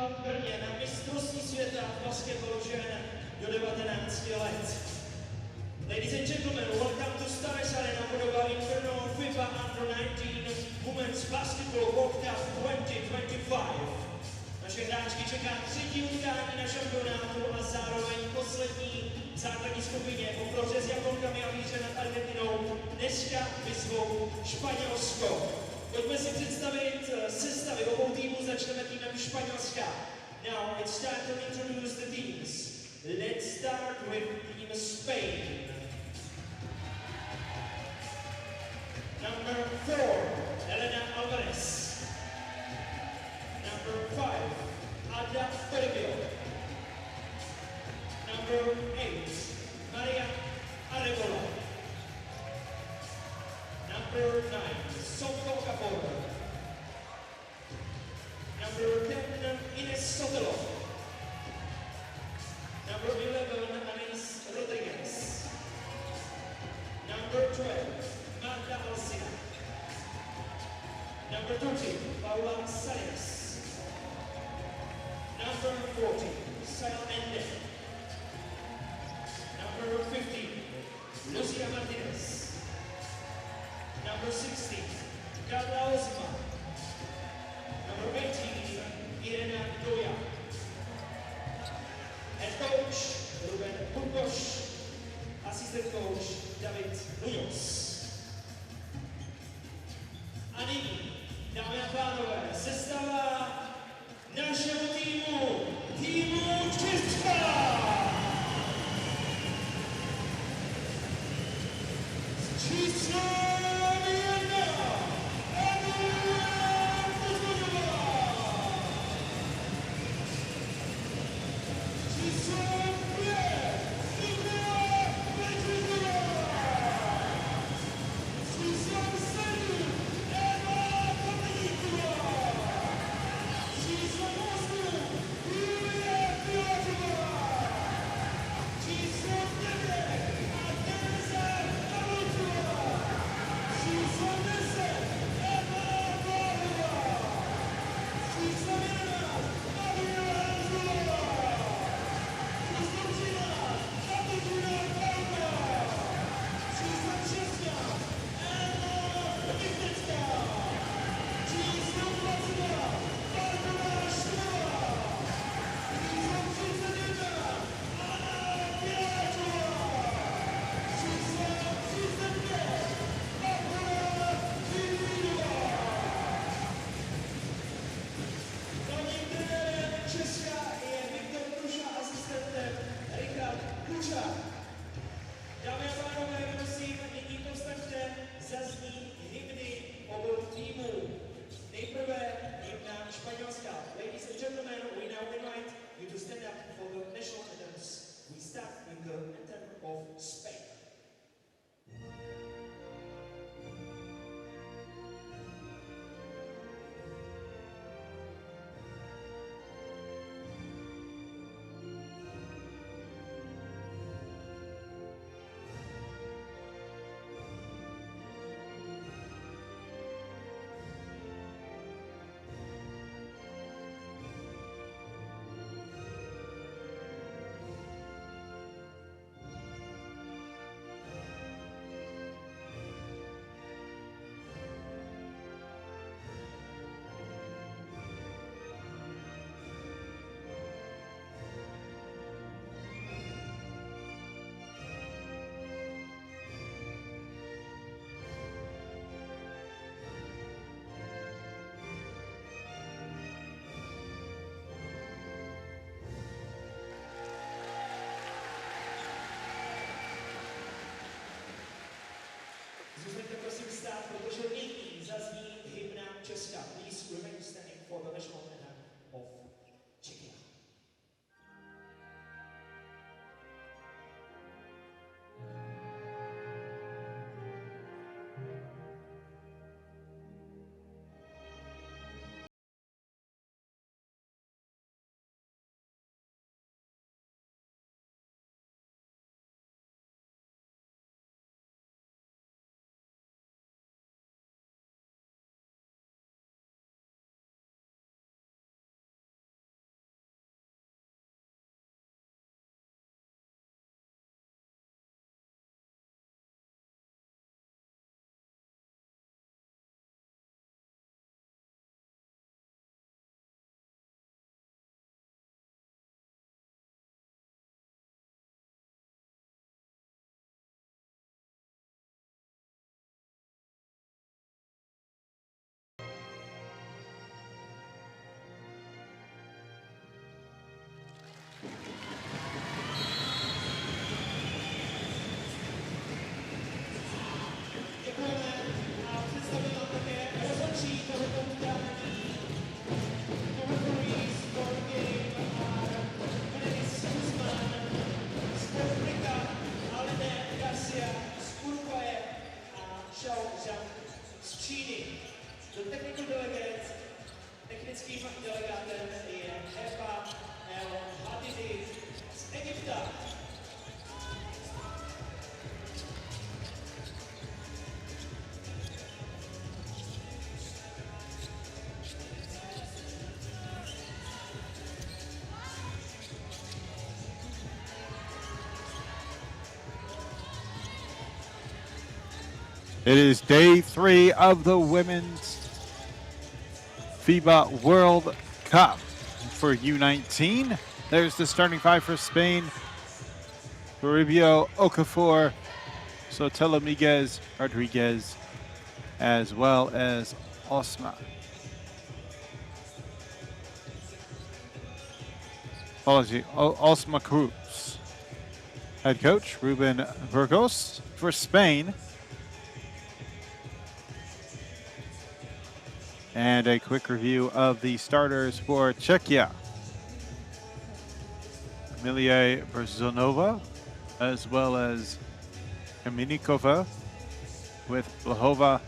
v Brně na mistrovství světa v basketbalu žen do 19 let. Ladies and gentlemen, welcome to Stars Arena budova Inferno FIBA U19 Women's Basketball World Cup 2025. Naše hráčky čeká třetí utkání na šampionátu a zároveň poslední základní skupině po prohře s Japonkami a výhře nad Argentinou. Dneska vyzvou Španělsko. Pojďme si představit sestavy obou týmů, začneme týmem Španělska. Now it's time to introduce the teams. Let's start with Team Spain. Number 4, Elena Alvarez. Number 5, Ada Pergil. Number 8, Maria Arebola. Number 9, Sofko Kapor. Number 10, Ines Sotelo. Number 11, Anis Rodriguez. Number 12, Marta Alcina. Number 13, Paula Sayas. Number 14, Sara Ende. Number 15, Lucia Martinez. Number 16, Carla Osma. Number 18, Irena Doya. Head coach, Ruben Burgos. Assistant coach, David Muñoz. A nyní, dámy a pánové, sestava našeho týmu Česka! S číslem 1, Adriana Kuzmanová! It is day 3 of the Women's FIBA World Cup for U19. There's the starting 5 for Spain. Toribio, Okafor, Sotelo Miguez, Rodriguez, as well as Osma. Osma Cruz. Head coach, Ruben Burgos for Spain. And a quick review of the starters for Czechia. Emilia Berzonova, as well as Kaminikova, with Blahova,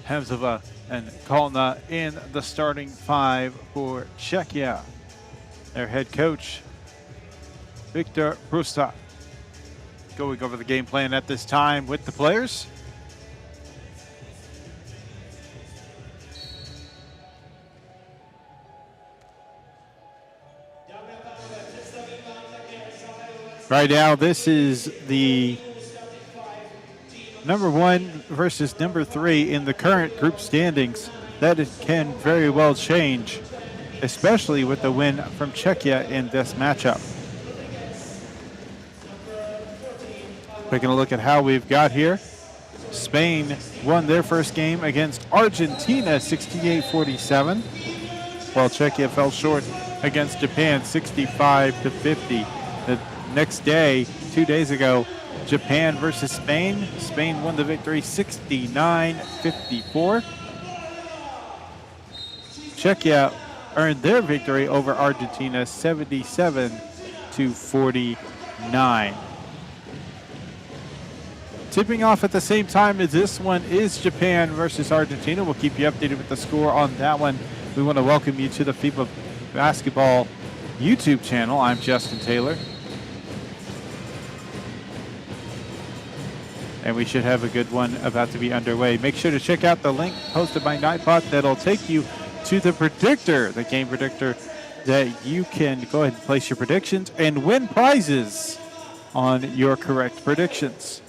Hamzova, and Kalna in the starting 5 for Czechia. Their head coach, Viktor Prusta, going over the game plan at this time with the players. Right now, this is the number 1 versus number 3 in the current group standings. That can very well change, especially with the win from Czechia in this matchup. Taking a look at how we've got here. Spain won their first game against Argentina 68-47, while Czechia fell short against Japan 65-50. The next day, 2 days ago, Japan versus Spain. Spain won the victory 69-54. Czechia earned their victory over Argentina 77-49. Tipping off at the same time as this one is Japan versus Argentina. We'll keep you updated with the score on that one. We want to welcome you to the FIBA Basketball YouTube channel. I'm Justin Taylor. And we should have a good one about to be underway. Make sure to check out the link posted by Nightbot that'll take you to the predictor, the game predictor, that you can go ahead and place your predictions and win prizes on your correct predictions.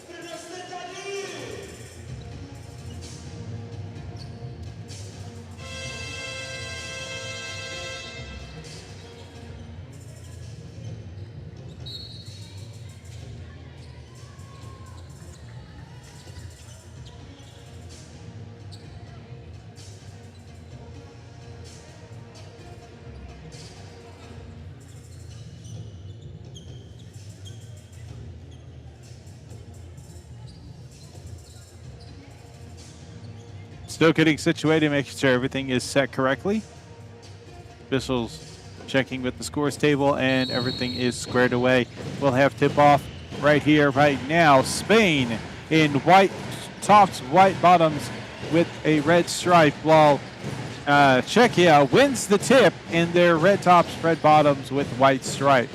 Still getting situated, making sure everything is set correctly. Officials checking with the scores table, and everything is squared away. We'll have tip-off right here, right now. Spain in white tops, white bottoms with a red stripe, while Czechia wins the tip in their red tops, red bottoms with white stripe.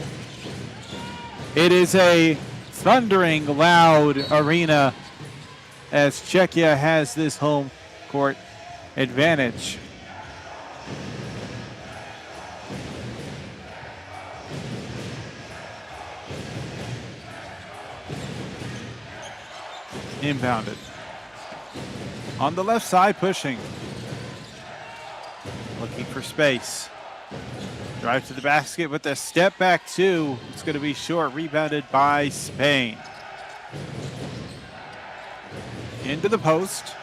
It is a thundering loud arena as Czechia has this home court advantage. Inbounded. On the left side, pushing. Looking for space. Drive to the basket with a step back 2. It's going to be short, rebounded by Spain. Into the post.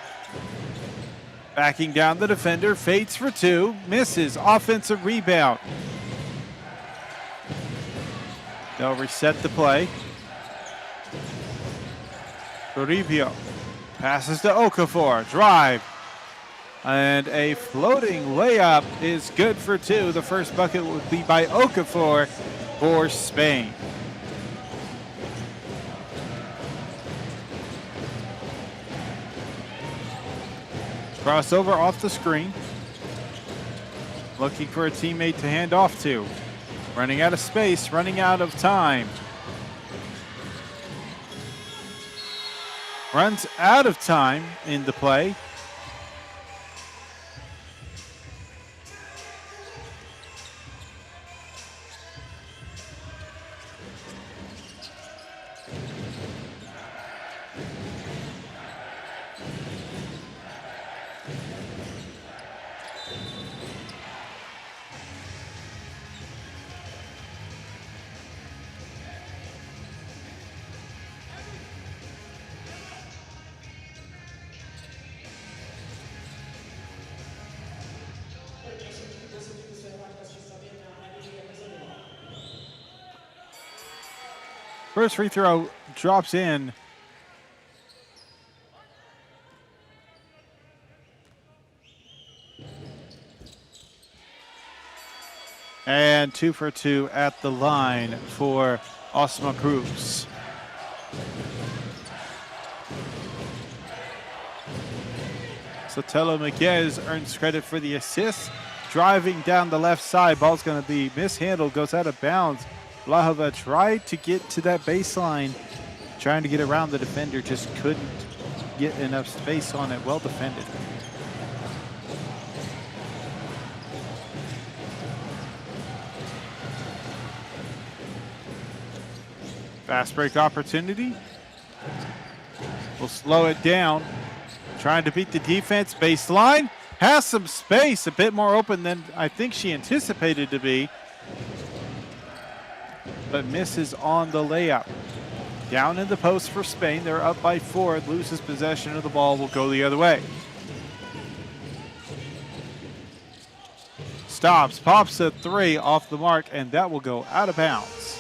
Backing down the defender, fades for 2, misses, offensive rebound. They'll reset the play. Toribio passes to Okafor, drive. And a floating layup is good for 2. The first bucket would be by Okafor for Spain. Crossover off the screen. Looking for a teammate to hand off to. Running out of space, running out of time. Runs out of time in the play. First free throw drops in. And 2 for 2 at the line for Osma Cruz. Sotelo Miguez earns credit for the assist. Driving down the left side, ball's going to be mishandled, goes out of bounds. Blahova tried to get to that baseline, trying to get around the defender, just couldn't get enough space on it. Well defended. Fast break opportunity. We'll slow it down. Trying to beat the defense. Baseline. Has some space. A bit more open than I think she anticipated to be. But misses on the layup. Down in the post for Spain. They're up by 4. Loses possession of the ball. Will go the other way. Stops. Pops a 3 off the mark. And that will go out of bounds.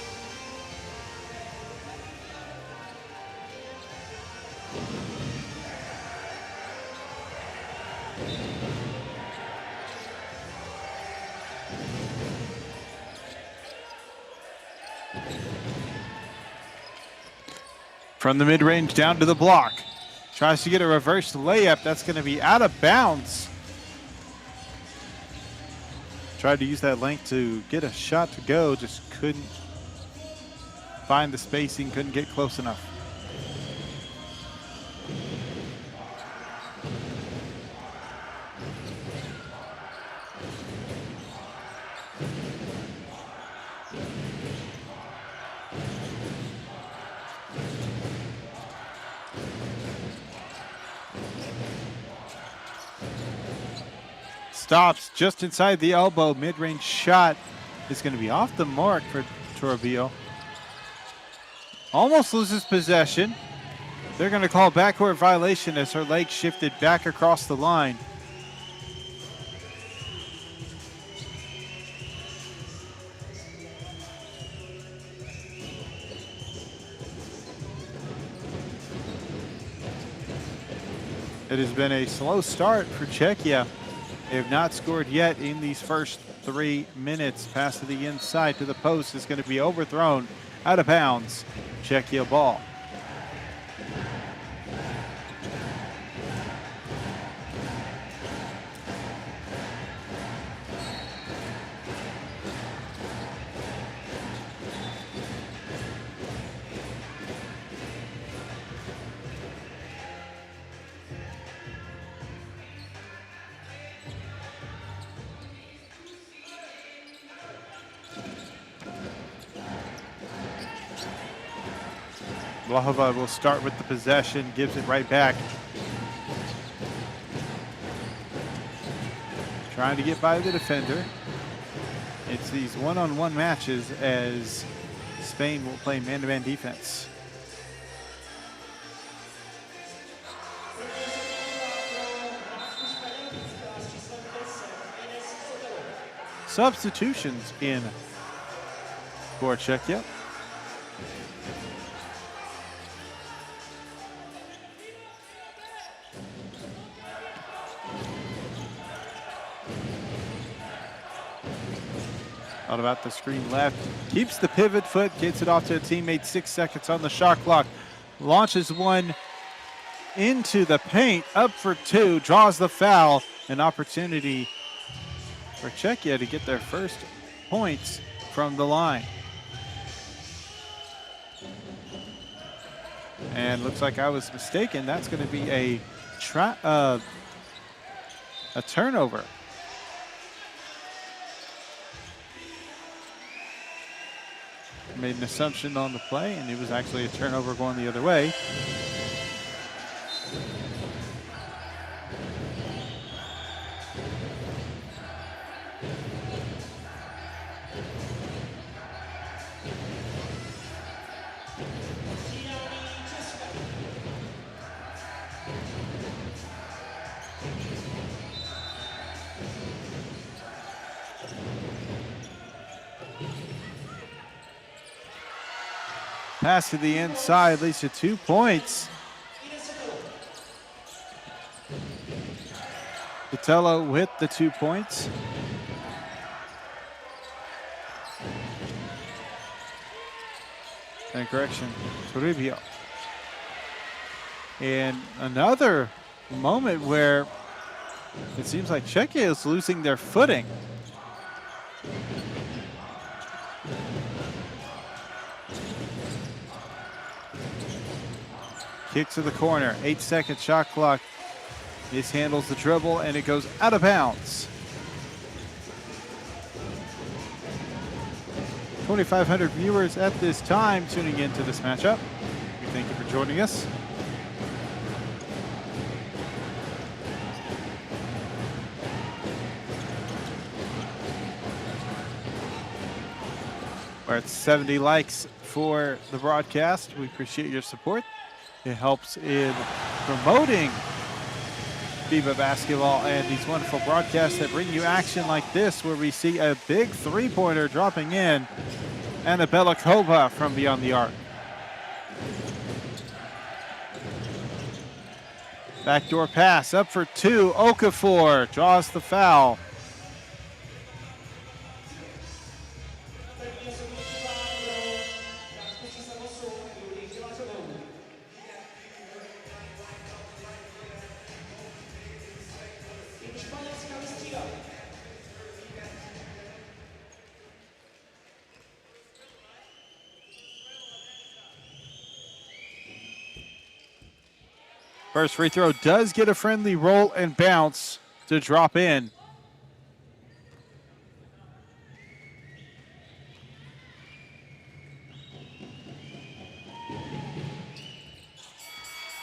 From the mid-range down to the block. Tries to get a reverse layup. That's going to be out of bounds. Tried to use that length to get a shot to go. Just couldn't find the spacing. Couldn't get close enough. Stops just inside the elbow. Mid-range shot is going to be off the mark for Toribio. Almost loses possession. They're going to call backcourt violation as her leg shifted back across the line. It has been a slow start for Czechia. They have not scored yet in these first 3 minutes. Pass to the inside to the post is going to be overthrown, out of bounds. Czechia ball. Blahova will start with the possession, gives it right back. Trying to get by the defender. It's these one-on-one matches as Spain will play man-to-man defense. Substitutions in for Czechia. Out about the screen left. Keeps the pivot foot, gets it off to a teammate. 6 seconds on the shot clock. Launches one into the paint. Up for 2. Draws the foul. An opportunity for Czechia to get their first points from the line. And looks like I was mistaken. That's going to be a turnover. Made an assumption on the play, and it was actually a turnover going the other way. Pass to the inside leads to 2 points. Botello with the 2 points. And correction, Toribio. And another moment where it seems like Czechia is losing their footing. Kick to the corner, 8-second shot clock. Mishandles the dribble and it goes out of bounds. 2,500 viewers at this time tuning into this matchup. We thank you for joining us. We're at 70 likes for the broadcast. We appreciate your support. It helps in promoting FIBA basketball and these wonderful broadcasts that bring you action like this, where we see a big three-pointer dropping in. Annabella Kova from beyond the arc. Backdoor pass up for 2. Okafor draws the foul. First free throw does get a friendly roll and bounce to drop in.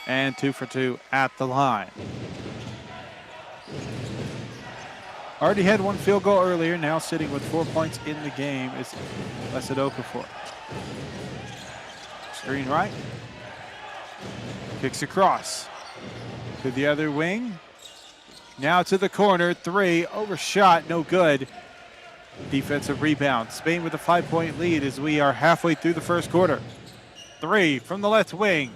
And 2 for 2 at the line. Already had 1 field goal earlier, now sitting with 4 points in the game is Blessed Okafor. Screen right. Kicks across. To the other wing. Now to the corner. 3. Overshot. No good. Defensive rebound. Spain with a 5-point lead as we are halfway through the first quarter. 3 from the left wing.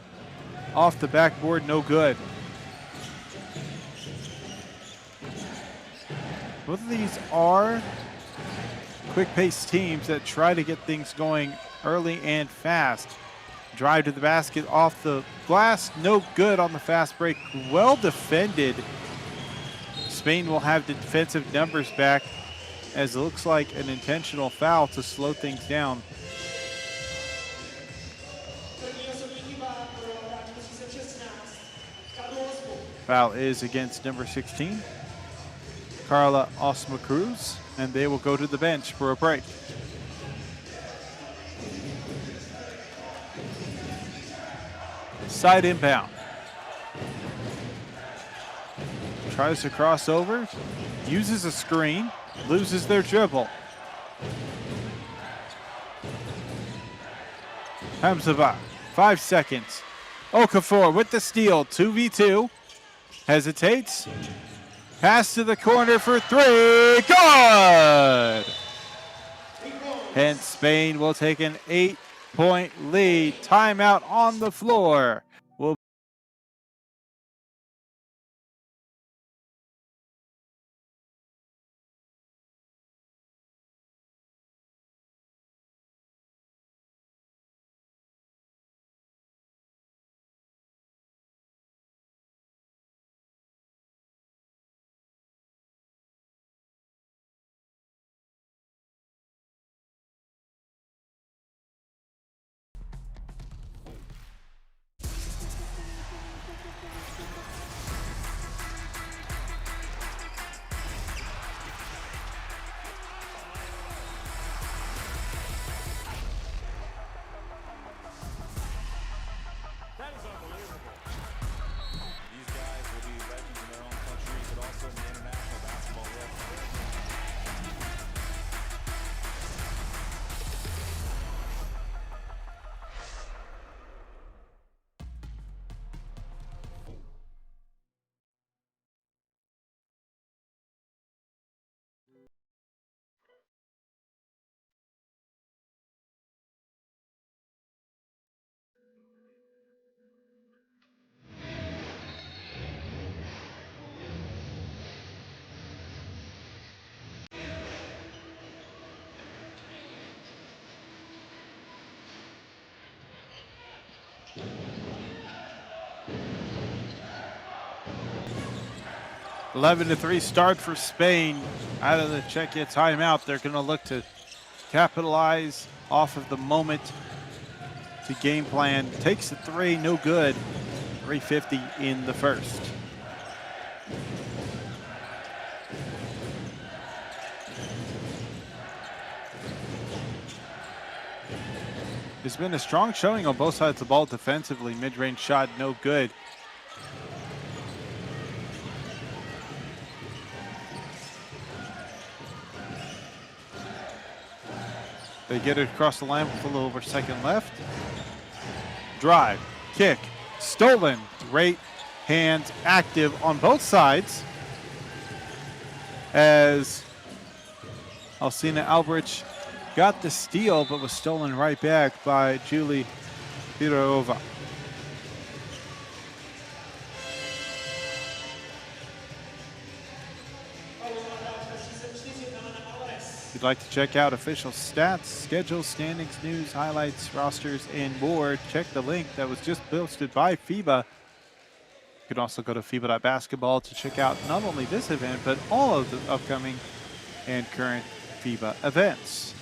Off the backboard. No good. Both of these are quick-paced teams that try to get things going early and fast. Drive to the basket off the glass, no good on the fast break. Well defended. Spain will have the defensive numbers back, as it looks like an intentional foul to slow things down. Foul is against number 16, Carla Osma Cruz, and they will go to the bench for a break. Side inbound. Tries to cross over, uses a screen, loses their dribble. Hamzaba, 5 seconds. Okafor with the steal, 2v2. Hesitates. Pass to the corner for 3. Good! And Spain will take an 8-point lead. Timeout on the floor. 11-3 start for Spain out of the Czechia timeout. They're going to look to capitalize off of the moment to game plan. Takes the three, no good. 3:50 in the first. There's been a strong showing on both sides of the ball defensively. Mid-range shot, no good. They get it across the line with a little over a second left. Drive, kick, stolen. Great hands active on both sides as Alcina Albrich got the steal but was stolen right back by Julie Pirova. If you'd like to check out official stats, schedules, standings, news, highlights, rosters, and more, check the link that was just posted by FIBA. You can also go to FIBA.basketball to check out not only this event, but all of the upcoming and current FIBA events.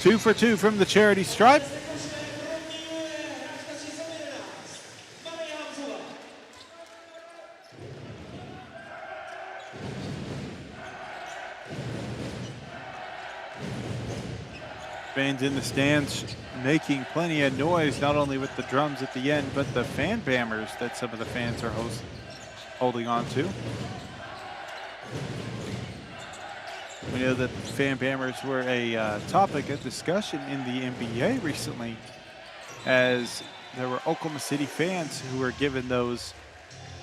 Two for two from the charity stripe. Fans in the stands making plenty of noise, not only with the drums at the end, but the fan bammers that some of the fans are holding on to. We know that fan bammers were a topic of discussion in the NBA recently, as there were Oklahoma City fans who were given those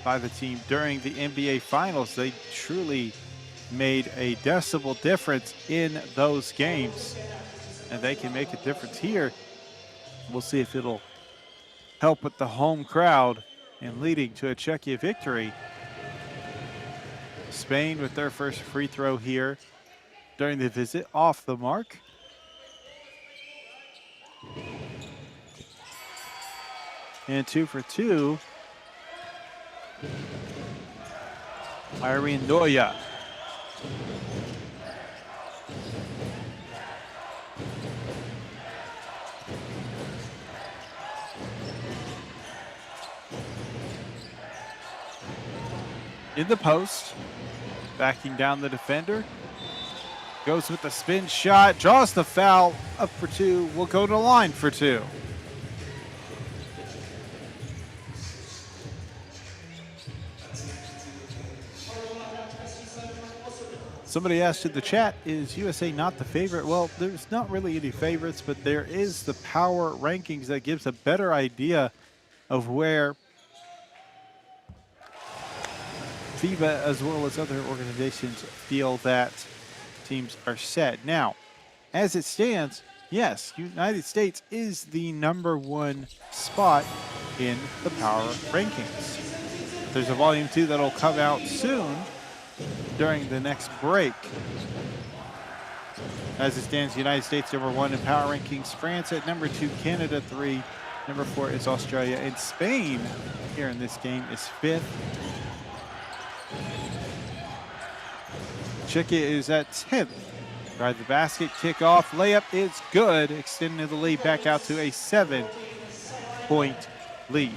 by the team during the NBA Finals. They truly made a decibel difference in those games, and they can make a difference here. We'll see if it'll help with the home crowd and leading to a Czechia victory. Spain with their first free throw here during the visit, off the mark. And 2 for 2. Irene Doya. In the post, backing down the defender. Goes with the spin shot, draws the foul, up for two, will go to the line for two. Somebody asked in the chat, is USA not the favorite? Well, there's not really any favorites, but there is the power rankings that gives a better idea of where FIBA as well as other organizations feel that teams are set. Now, as it stands, yes, United States is the #1 spot in the power rankings. There's a volume 2 that'll come out soon during the next break. As it stands, United States #1 in power rankings, France at #2, Canada 3, #4 is Australia, and Spain here in this game is 5th. Czechia is at 10th. Drive the basket, kick off, layup is good, extending the lead back out to a 7-point lead.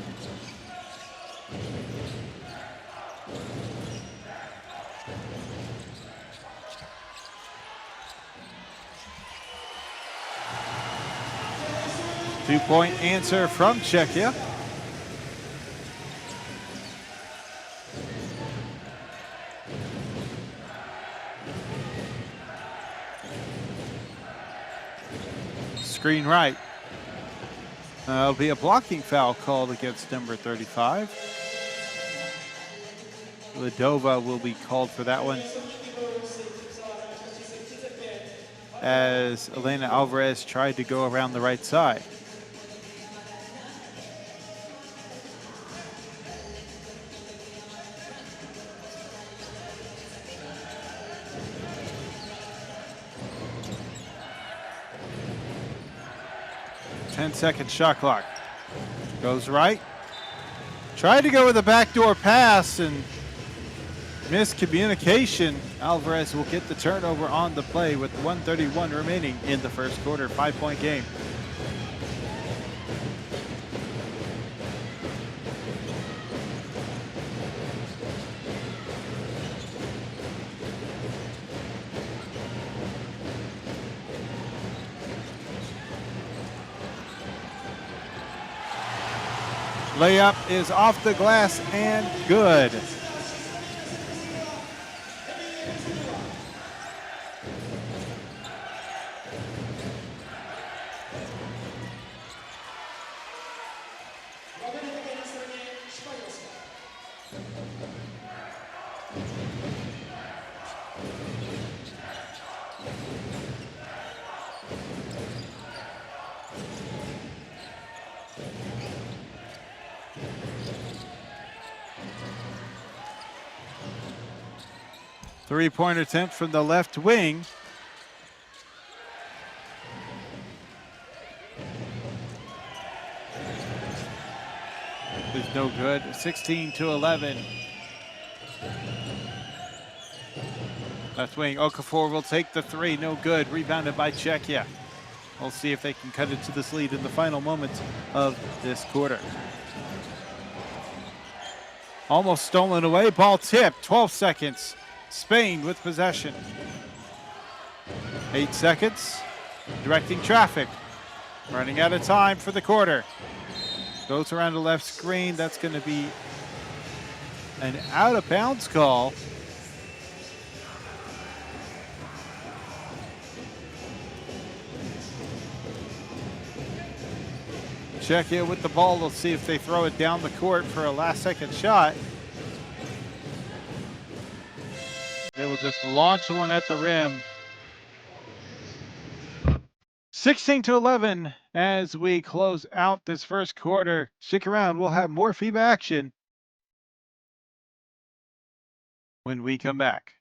Two-point answer from Czechia. Screen right. There'll be a blocking foul called against number 35. Ladova will be called for that one, as Elena Alvarez tried to go around the right side. Ten-second shot clock. Goes right. Tried to go with a backdoor pass and miscommunication. Alvarez will get the turnover on the play with 1:31 remaining in the first quarter. 5-point game. Layup is off the glass and good. Three-point attempt from the left wing. Is no good. 16-11. Left wing, Okafor will take the three. No good. Rebounded by Czechia. We'll see if they can cut it to this lead in the final moments of this quarter. Almost stolen away. Ball tipped. 12 seconds. Spain with possession. 8 seconds. Directing traffic. Running out of time for the quarter. Goes around the left screen. That's going to be an out-of-bounds call. Czechia with the ball. We'll see if they throw it down the court for a last-second shot. They will just launch one at the rim. 16-11 as we close out this first quarter. Stick around. We'll have more FIBA action when we come back.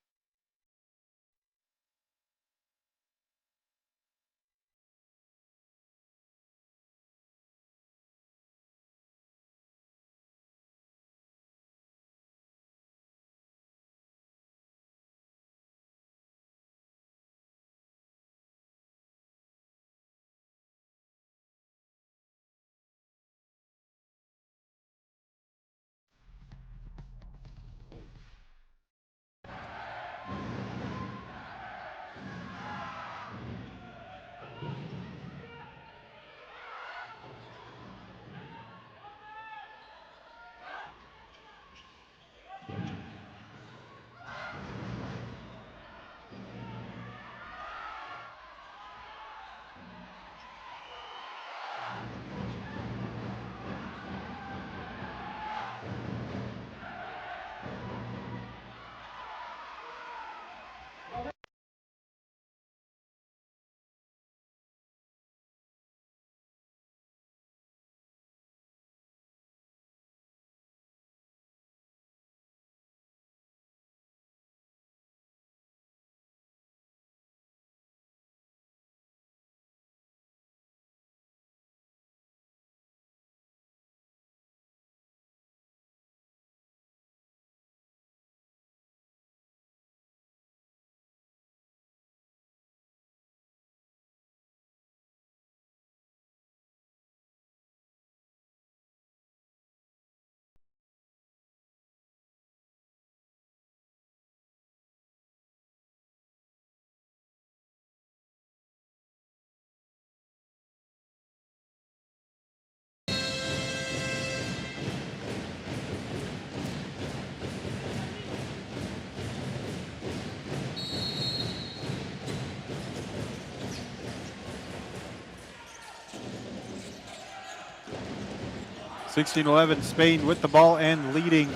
(16-11) Spain with the ball and leading.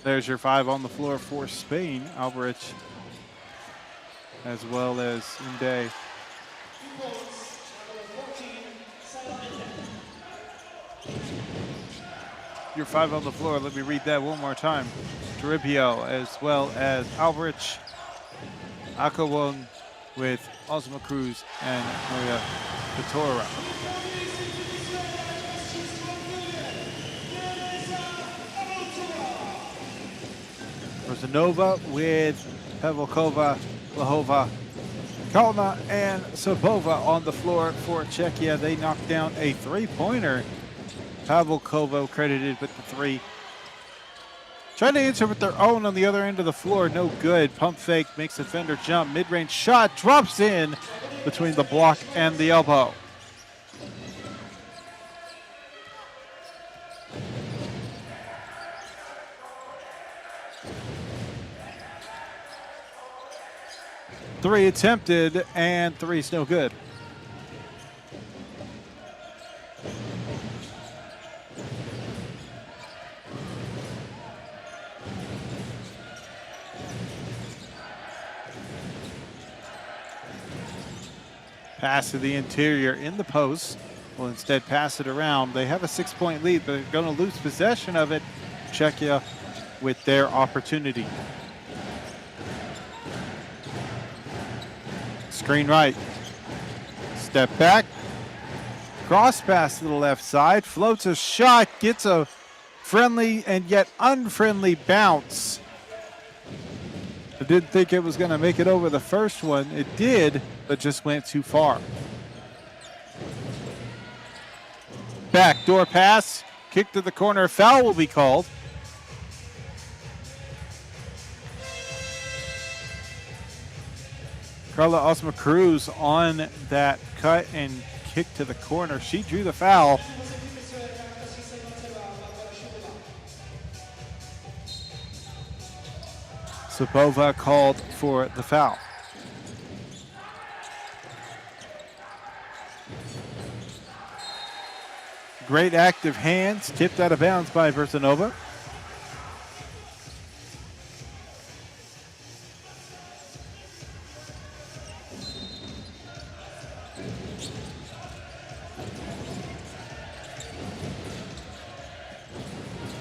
There's your 5 on the floor for Spain. Alvarez as well as Nde. Your 5 on the floor. Let me read that one more time. Toribio as well as Alvarez. Akawung with Ozma Cruz and Maria Vitora. Rosanova with Pavlkova, Lahova, Kalna, and Sabova on the floor for Czechia. They knocked down a three-pointer. Pavlkova credited with the three. Trying to answer with their own on the other end of the floor. No good. Pump fake makes the defender jump. Mid-range shot drops in between the block and the elbow. Three attempted, and three's no good. Pass to the interior in the post. Will instead pass it around. They have a 6-point lead, but they're going to lose possession of it. Czechia with their opportunity. Screen right. Step back. Cross pass to the left side. Floats a shot. Gets a friendly and yet unfriendly bounce. I didn't think it was going to make it over the first one. It did, but just went too far. Backdoor pass. Kick to the corner. Foul will be called. Carla Ozma Cruz on that cut and kick to the corner. She drew the foul. Sabova called for the foul. Great active hands, tipped out of bounds by Versanova.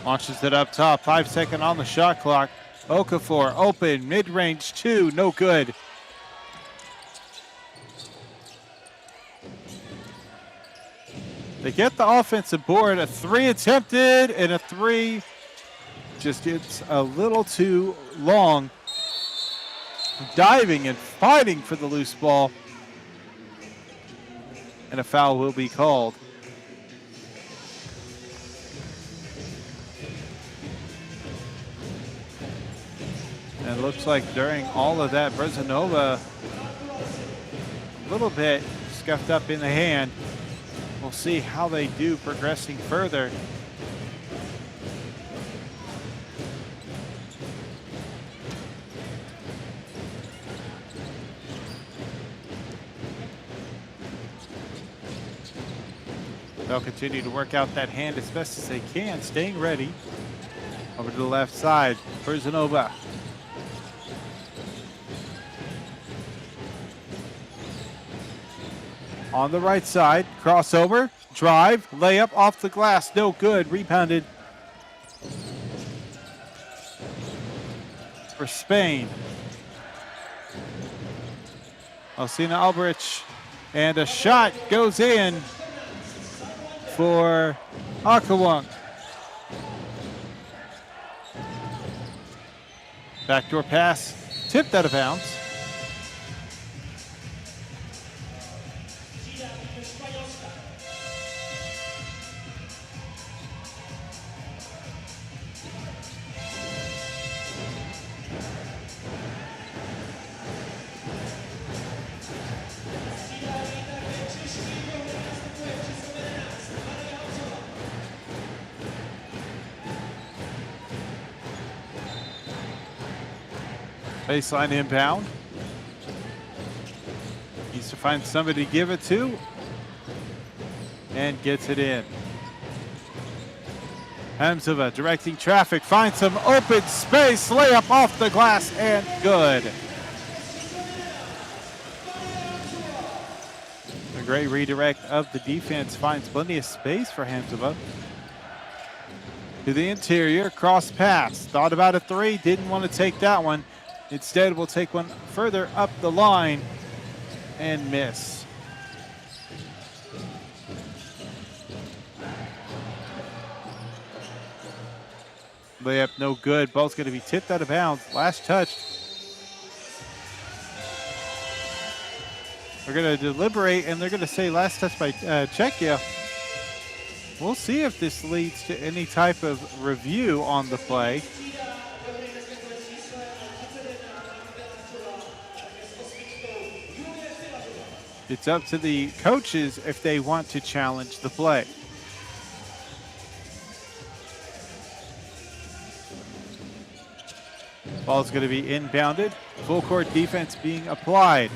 Launches it up top, 5 seconds on the shot clock. Okafor open, mid-range two, no good. They get the offensive board, a three attempted, and a three just gets a little too long. Diving and fighting for the loose ball. And a foul will be called. And it looks like during all of that, Brezanova a little bit scuffed up in the hand. We'll see how they do progressing further. They'll continue to work out that hand as best as they can, staying ready. Over to the left side, Brezanova. On the right side, crossover, drive, layup off the glass, no good, rebounded for Spain. Alcina Alberich, and a shot goes in for Akawung. Backdoor pass, tipped out of bounds. Baseline inbound. Needs to find somebody to give it to. And gets it in. Hamzova directing traffic. Finds some open space. Layup off the glass and good. A great redirect of the defense. Finds plenty of space for Hamzova. To the interior. Cross pass. Thought about a three. Didn't want to take that one. Instead, we'll take one further up the line and miss. Layup no good. Ball's going to be tipped out of bounds. Last touch. They're going to deliberate, and they're going to say last touch by Czechia. We'll see if this leads to any type of review on the play. It's up to the coaches if they want to challenge the play. Ball's going to be inbounded. Full court defense being applied.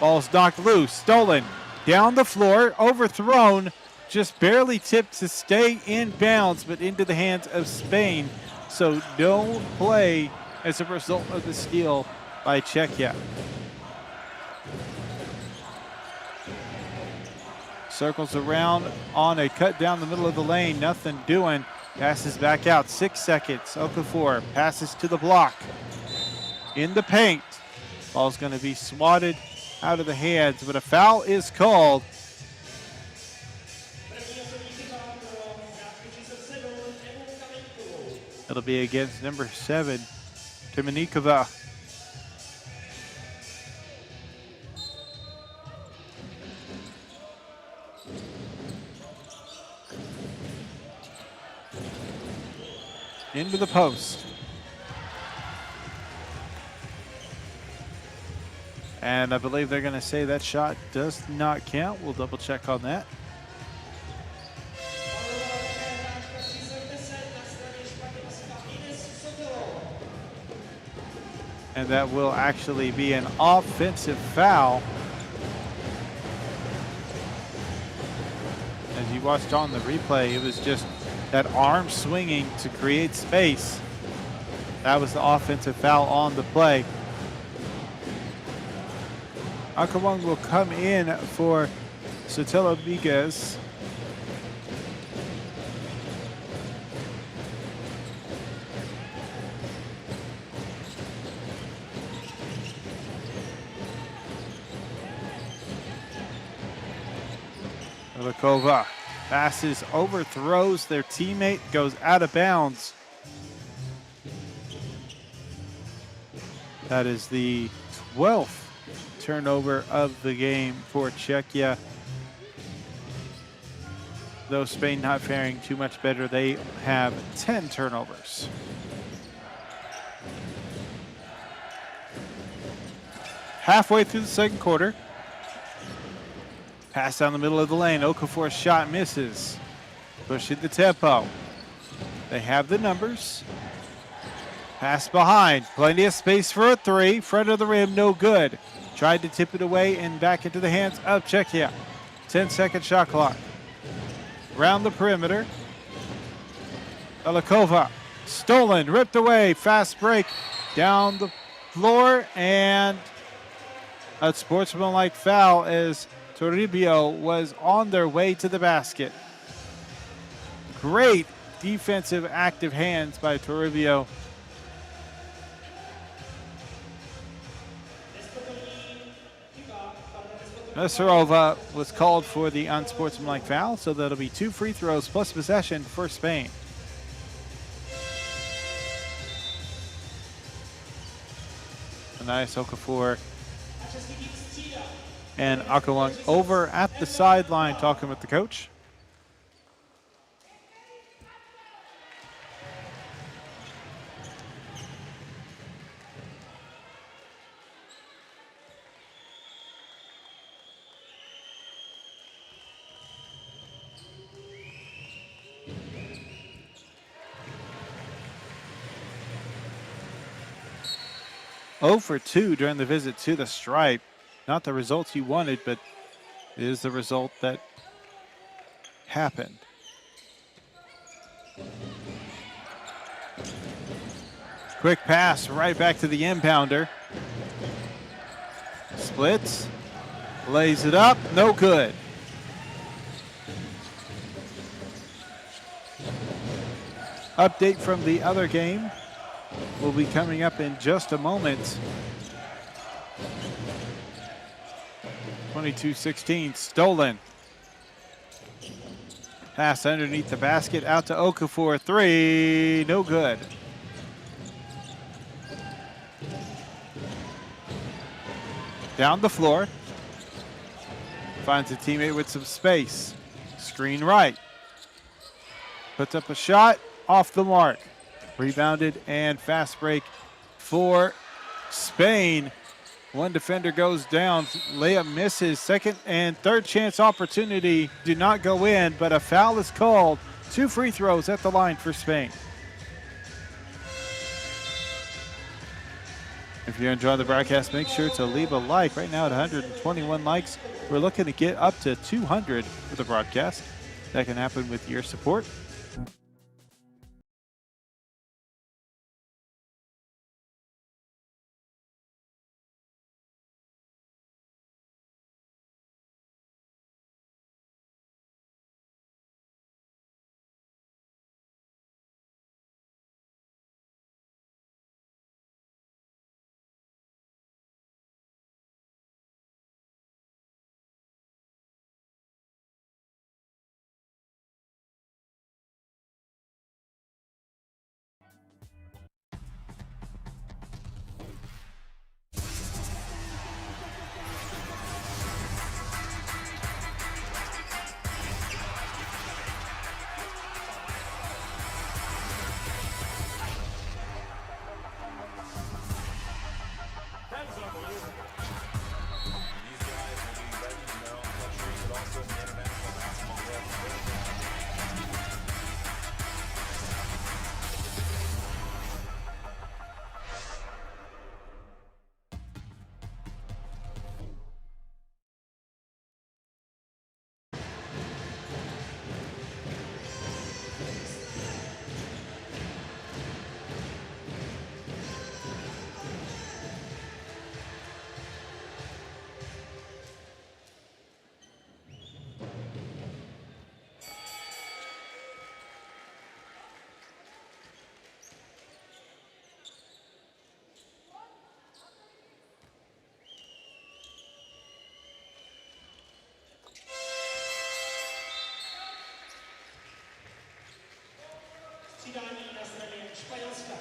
Ball's knocked loose, stolen, down the floor, overthrown, just barely tipped to stay in bounds, but into the hands of Spain. So no play as a result of the steal by Czechia. Circles around on a cut down the middle of the lane, nothing doing. Passes back out, 6 seconds. Okafor passes to the block. In the paint. Ball's going to be swatted out of the hands, but a foul is called. It'll be against number 7, Terminikova. Into the post. And I believe they're going to say that shot does not count. We'll double check on that. And that will actually be an offensive foul. As you watched on the replay, it was just that arm swinging to create space. That was the offensive foul on the play. Akawang will come in for Sotelo Miguez. Velikova passes, overthrows their teammate, goes out of bounds. That is the 12th turnover of the game for Czechia. Though Spain not faring too much better, they have 10 turnovers. Halfway through the second quarter. Pass down the middle of the lane. Okafor's shot misses. Pushing the tempo. They have the numbers. Pass behind. Plenty of space for a three. Front of the rim, no good. Tried to tip it away and back into the hands of Czechia. 10-second shot clock. Round the perimeter. Velikova. Stolen. Ripped away. Fast break. Down the floor. And a sportsmanlike foul as Toribio was on their way to the basket. Great defensive active hands by Toribio. Nasarova was called for the unsportsmanlike foul, so that'll be 2 free throws plus possession for Spain. A nice Okafor and Akawang over at the sideline talking with the coach. Oh for 2 during the visit to the stripe. Not the results you wanted, but it is the result that happened. Quick pass right back to the inbounder. Splits, lays it up, no good. Update from the other game. will be coming up in just a moment. 22-16, stolen. Pass underneath the basket, out to Okafor, three, no good. Down the floor. Finds a teammate with some space. Screen right. Puts up a shot, off the mark. Rebounded and fast break for Spain. One defender goes down, layup misses. Second and third chance opportunity do not go in, but a foul is called. 2 free throws at the line for Spain. If you're enjoying the broadcast, make sure to leave a like. Right now at 121 likes, we're looking to get up to 200 for the broadcast. That can happen with your support. Střídání na straně Španělska.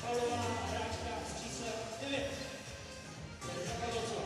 Paulová hráčka s číslem 9. Zapadovcová.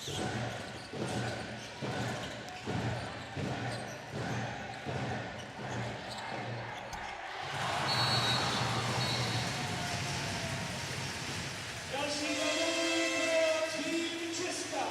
Další gól pro tým Česka.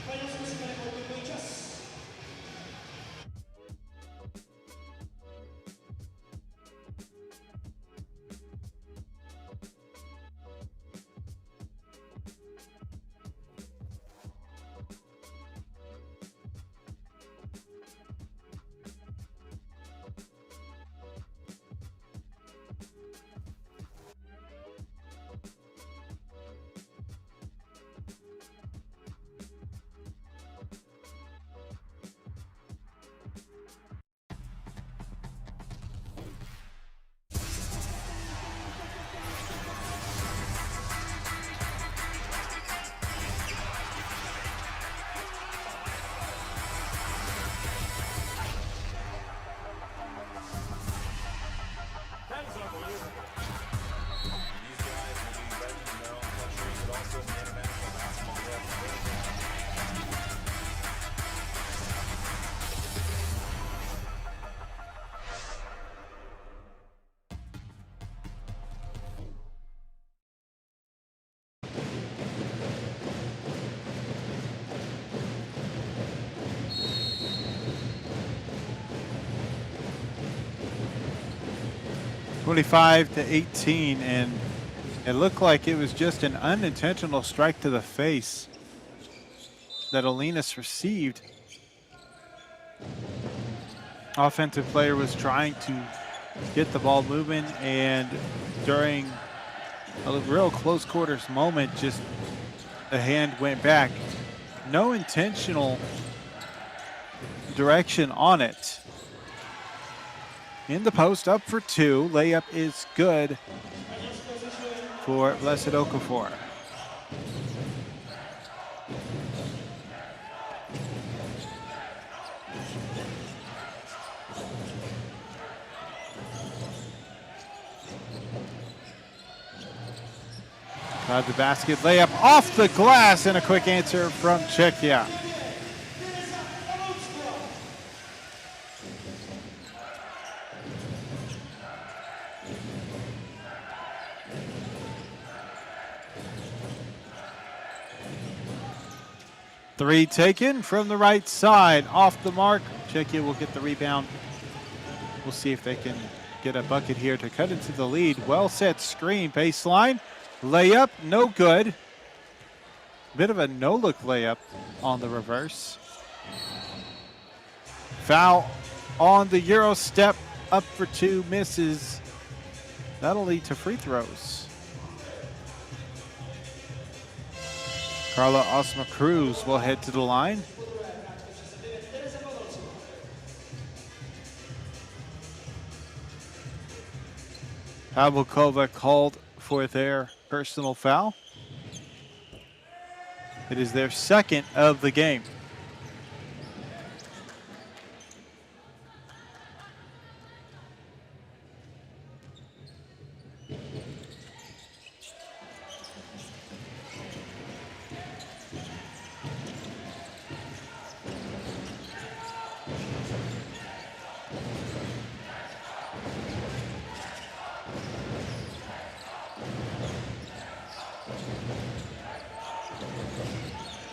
Španělsko si tady koupí čas. (25-18), and it looked like it was just an unintentional strike to the face that Alinas received. Offensive player was trying to get the ball moving, and during a real close quarters moment, just the hand went back. No intentional direction on it. In the post, up for two. Layup is good for Blessed Okafor. Got the basket, layup off the glass, and a quick answer from Czechia. Three taken from the right side, off the mark. Czechia will get the rebound. We'll see if they can get a bucket here to cut into the lead. Well set screen, baseline. Layup, no good. Bit of a no-look layup on the reverse. Foul on the Euro step, up for two, misses. That'll lead to free throws. Carla Osma Cruz will head to the line. Pavlikova called for their personal foul. It is their second of the game.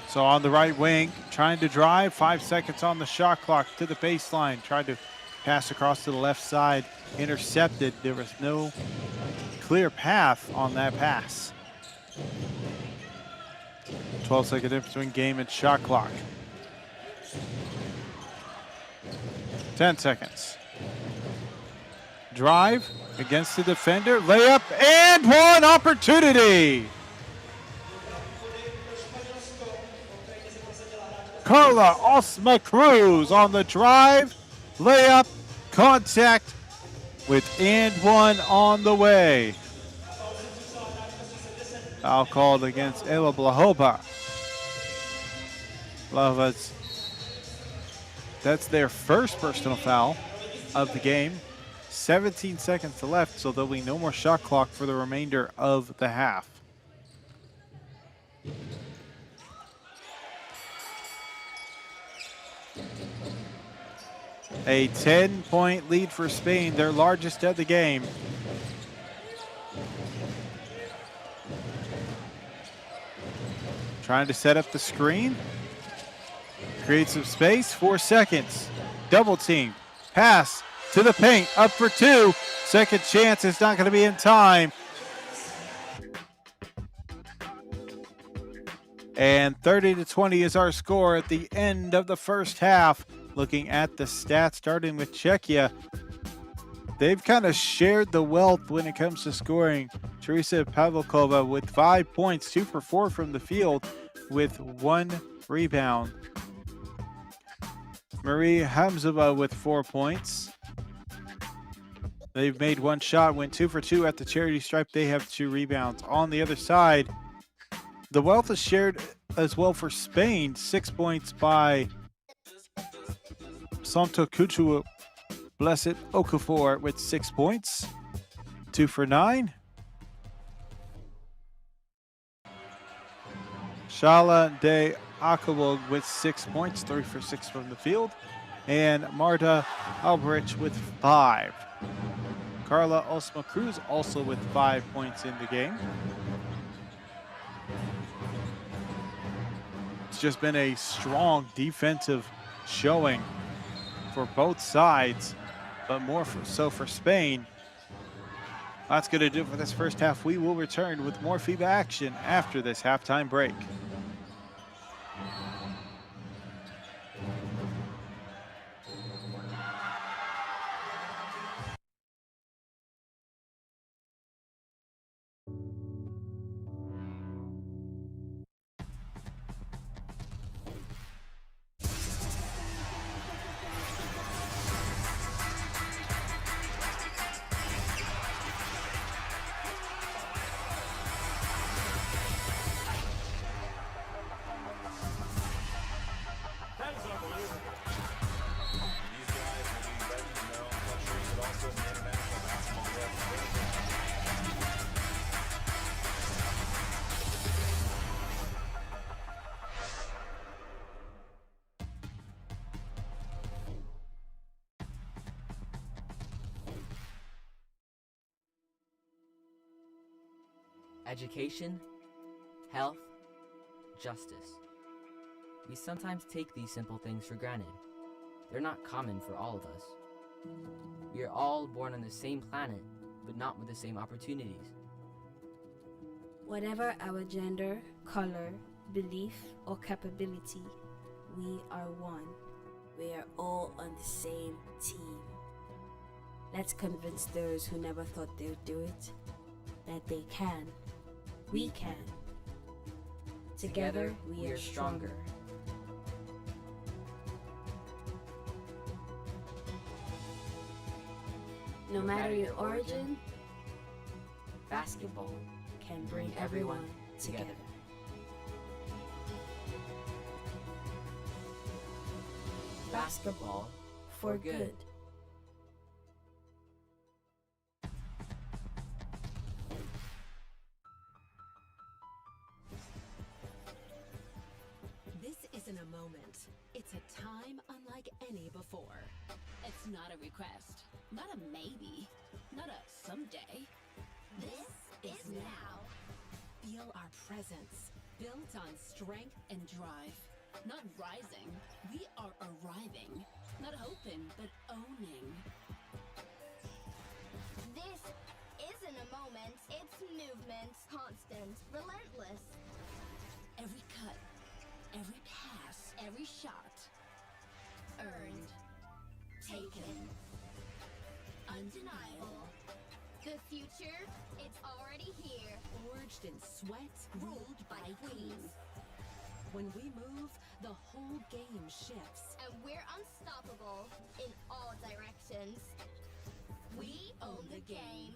So on the right wing, trying to drive, 5 seconds on the shot clock to the baseline. Tried to pass across to the left side, intercepted. There was no clear path on that pass. 12-second difference between game and shot clock. 10 seconds. Drive against the defender, layup, and one opportunity. Carla Osma Cruz on the drive. Layup, contact with and one on the way. Foul called against Eva Blahova. Blahova's, that's their first personal foul of the game. 17 seconds left, so there'll be no more shot clock for the remainder of the half. A 10-point lead for Spain, their largest of the game. Trying to set up the screen. Create some space, 4 seconds. Double team, pass to the paint, up for two. Second chance is not going to be in time. And 30-20 is our score at the end of the first half. Looking at the stats, starting with Czechia, they've kind of shared the wealth when it comes to scoring. Teresa Pavlikova with 5 points, 2 for 4 from the field with 1 rebound. Marie Hamzova with 4 points. They've made 1 shot, went 2 for 2 at the charity stripe. They have 2 rebounds. On the other side, the wealth is shared as well for Spain. 6 points by Santo Kuchu Blessed Okafor with 6 points. 2 for 9. Shala de Akabog with 6 points, 3 for 6 from the field. And Marta Albrich with 5. Carla Osma Cruz also with 5 points in the game. It's just been a strong defensive showing for both sides, but more so for Spain. That's going to do it for this first half. We will return with more FIBA action after this halftime break. Education, health, justice. We sometimes take these simple things for granted. They're not common for all of us. We are all born on the same planet, but not with the same opportunities. Whatever our gender, color, belief, or capability, we are one. We are all on the same team. Let's convince those who never thought they'd do it that they can. We can. Together, we are stronger. No matter your origin, basketball can bring everyone together. Basketball for good. A moment. It's a time unlike any before. It's not a request, not a maybe, not a someday. This is now. Feel our presence, built on strength and drive. Not rising, we are arriving. Not hoping, but owning. This isn't a moment, it's movement. Constant, relentless. Every cut, every pass, every shot. Earned. Taken. Undeniable. The future, it's already here. Forged in sweat, Ruled by queens. When we move, the whole game shifts. And we're unstoppable in all directions. We own the game.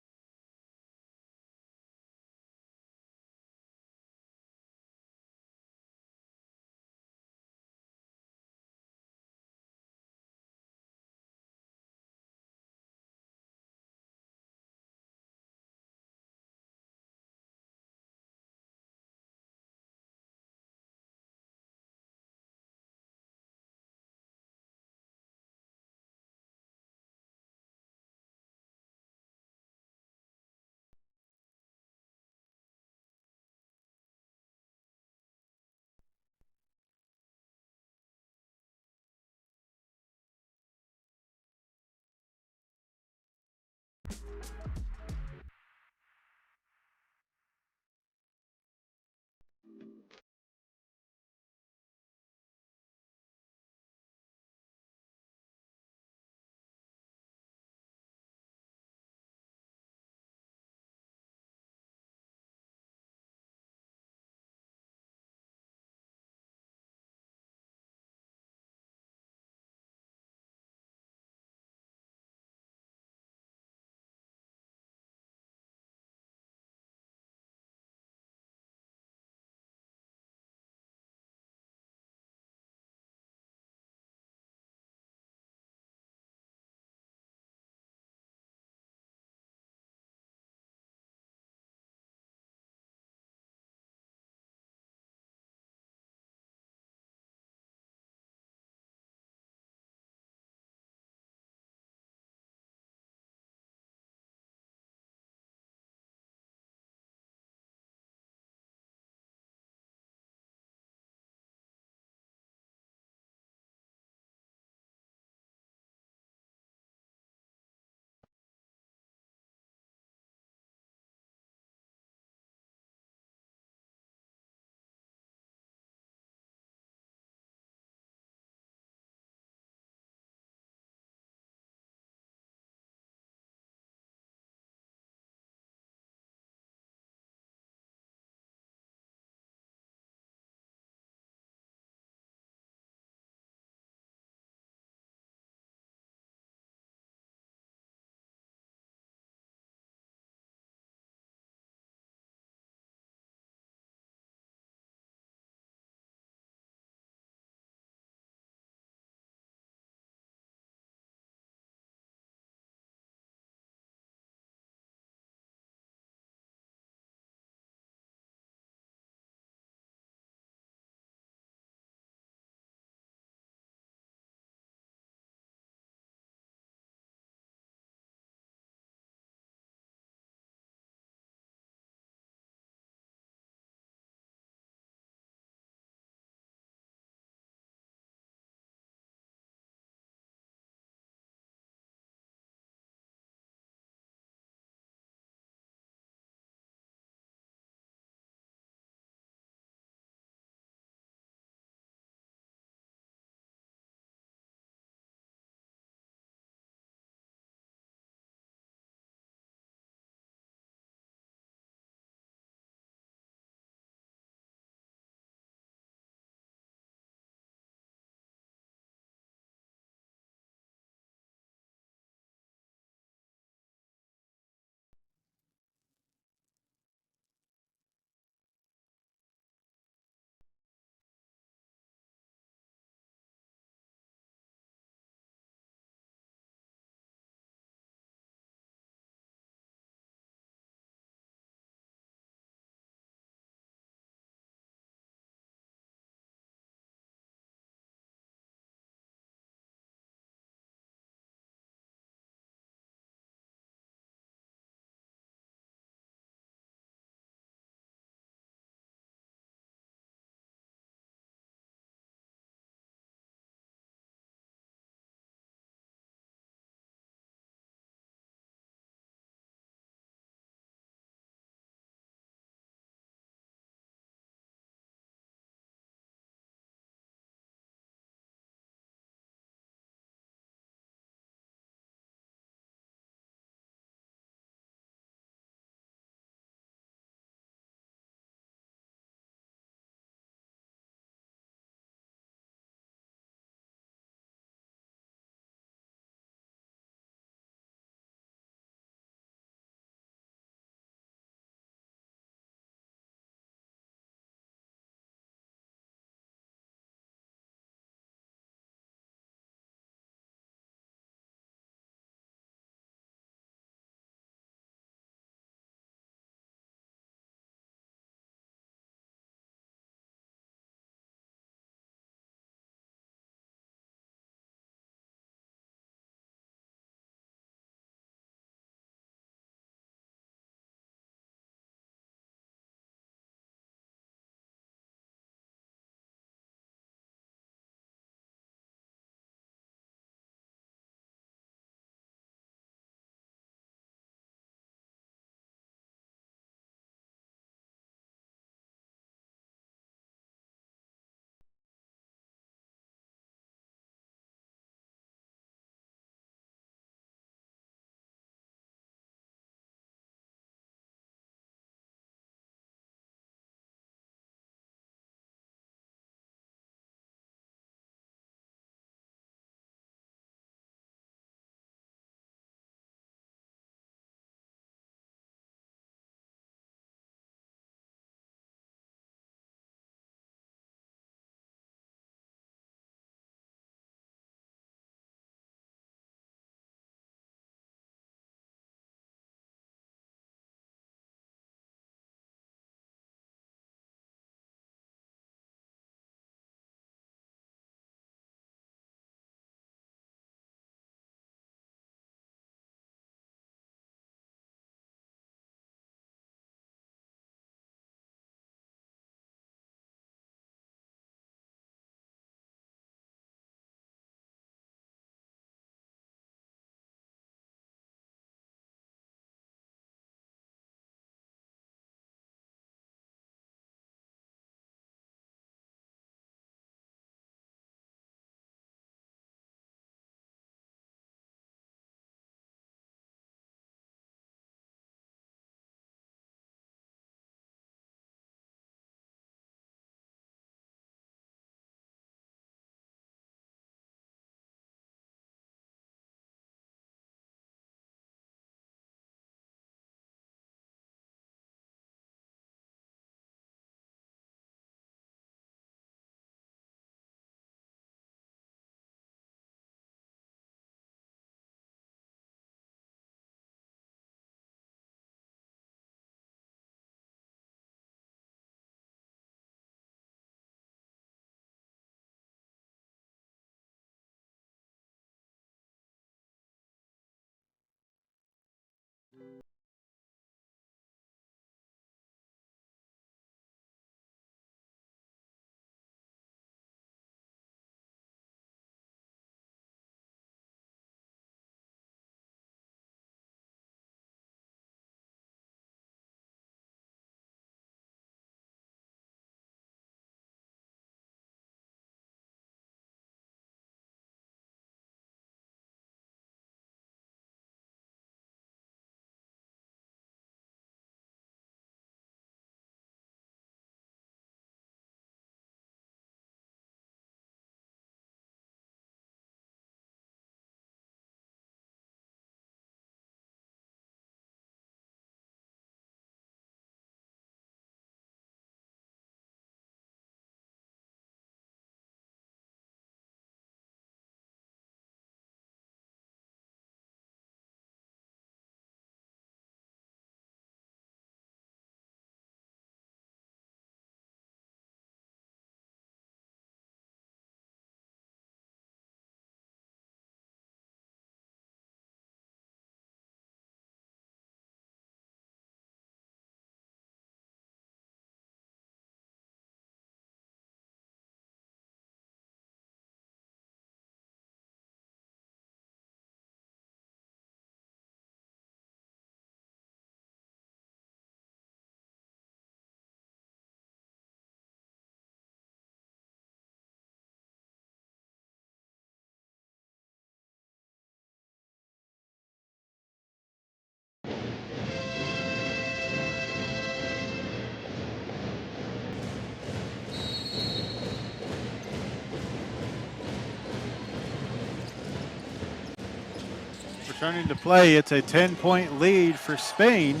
Returning to play, it's a 10-point lead for Spain.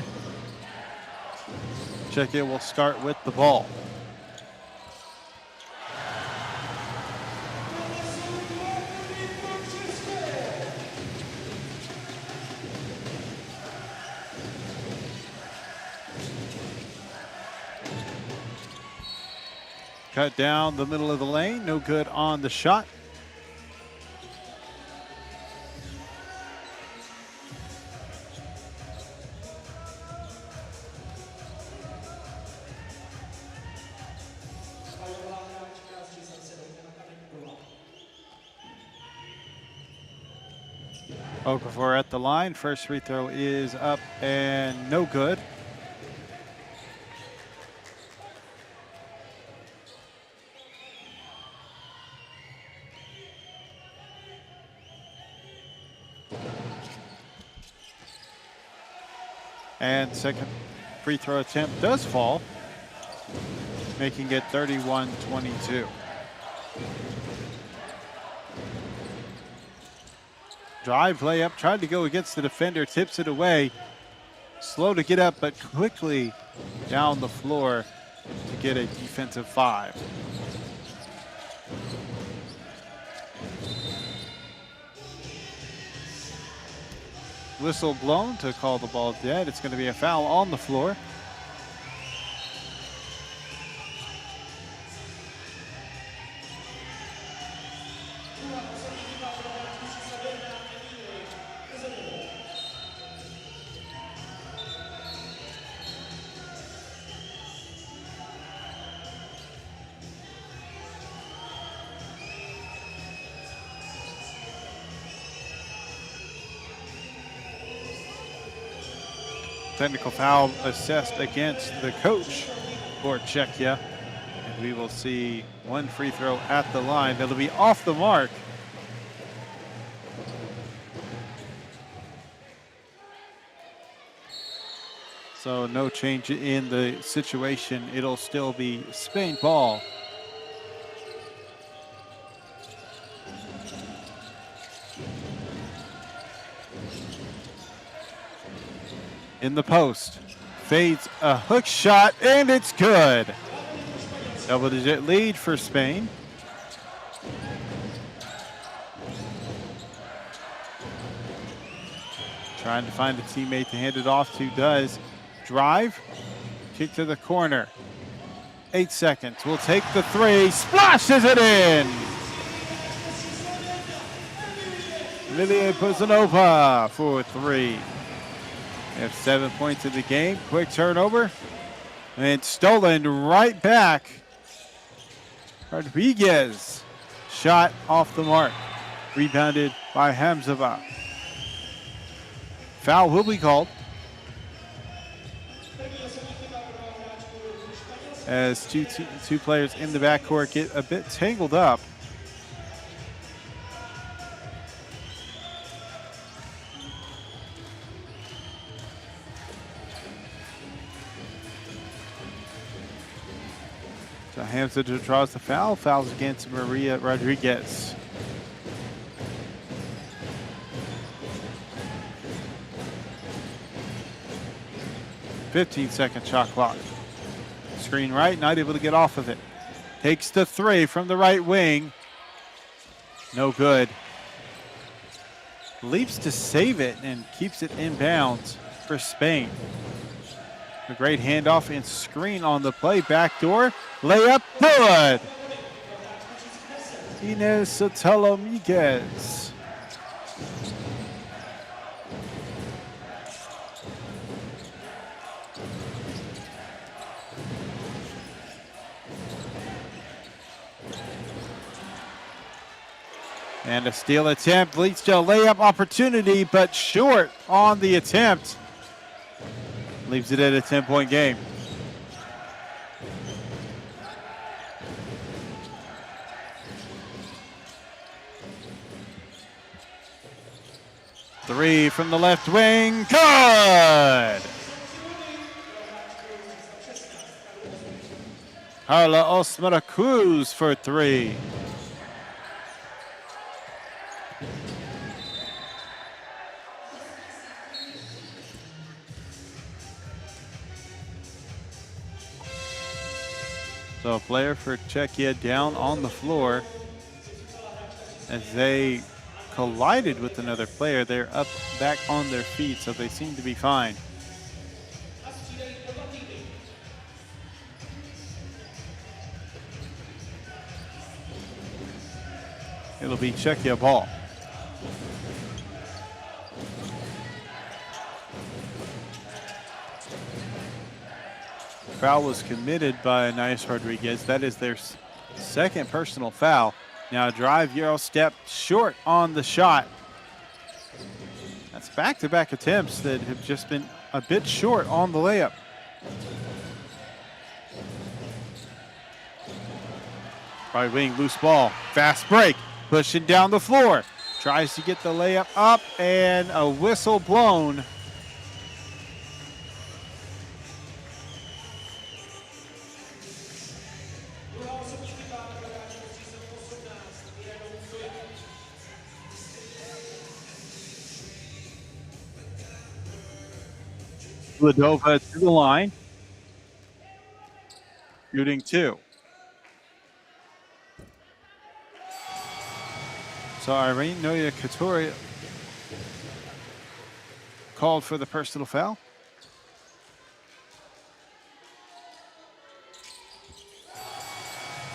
Czechia will start with the ball. Cut down the middle of the lane, no good on the shot. Okafor at the line. First free throw is up and no good. And second free throw attempt does fall, making it 31-22. Drive, layup, tried to go against the defender, tips it away. Slow to get up, but quickly down the floor to get a defensive 5. Whistle blown to call the ball dead. It's going to be a foul on the floor. Technical foul assessed against the coach for Czechia. And we will see one free throw at the line. That'll be off the mark. So no change in the situation. It'll still be Spain ball. In the post, fades a hook shot, and it's good. Double-digit lead for Spain. Trying to find a teammate to hand it off to, does. Drive, kick to the corner. 8 seconds, will take the 3, splashes it in. Lilia Puzanova for 3. They have 7 points in the game. Quick turnover. And stolen right back. Rodriguez. Shot off the mark. Rebounded by Hamzava. Foul will be called. As two players in the backcourt get a bit tangled up. So Hamza draws the foul. Fouls against Maria Rodriguez. "15-second shot clock. Screen right, not able to get off of it. Takes the three from the right wing. No good. Leaps to save it and keeps it inbounds for Spain. A great handoff and screen on the play. Backdoor. Layup. Good. Inez Sotelo Miguez. And a steal attempt leads to a layup opportunity, but short on the attempt. Leaves it at a 10-point game. Three from the left wing, good! Carla Osmara Cruz for three. So a player for Czechia down on the floor as they collided with another player. They're up back on their feet, so they seem to be fine. It'll be Czechia ball. Foul was committed by Inez Rodriguez. That is their second personal foul. Now drive, Euro step, short on the shot. That's back-to-back attempts that have just been a bit short on the layup. Right wing, loose ball, fast break, pushing down the floor. Tries to get the layup up and a whistle blown. Vladova to the line, shooting two. So Irene Noya Katori called for the personal foul.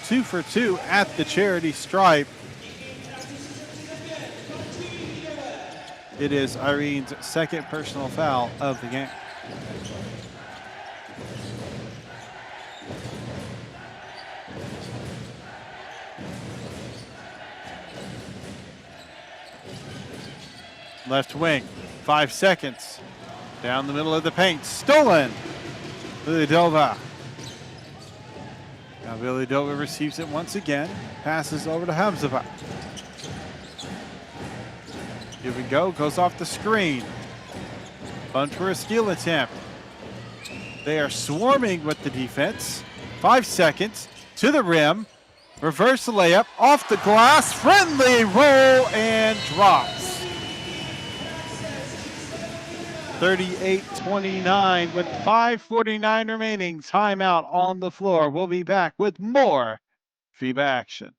Two for two at the charity stripe. It is Irene's second personal foul of the game. Left wing, 5 seconds. Down the middle of the paint, stolen. Villydova. Now Villydova receives it once again, passes over to Hamzava. Here we go, goes off the screen. Fun for a steal attempt. They are swarming with the defense. 5 seconds to the rim. Reverse layup off the glass. Friendly roll and drops. 38-29 with 5:49 remaining. Timeout on the floor. We'll be back with more FIBA action.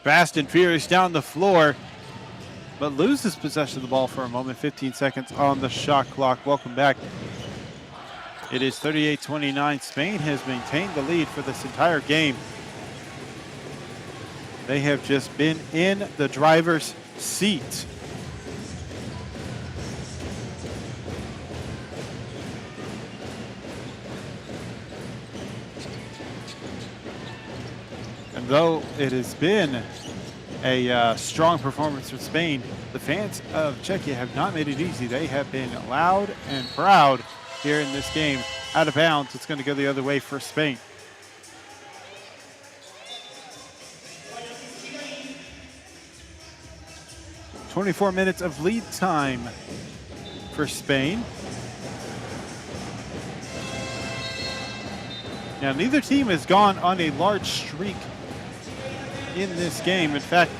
Fast and furious down the floor, but loses possession of the ball for a moment. 15 seconds on the shot clock. Welcome back. It is 38-29. Spain has maintained the lead for this entire game. They have just been in the driver's seat. And though it has been a strong performance from Spain, the fans of Czechia have not made it easy. They have been loud and proud here in this game. Out of bounds, it's going to go the other way for Spain. "24 minutes of lead time for Spain." Now, neither team has gone on a large streak in this game. In fact,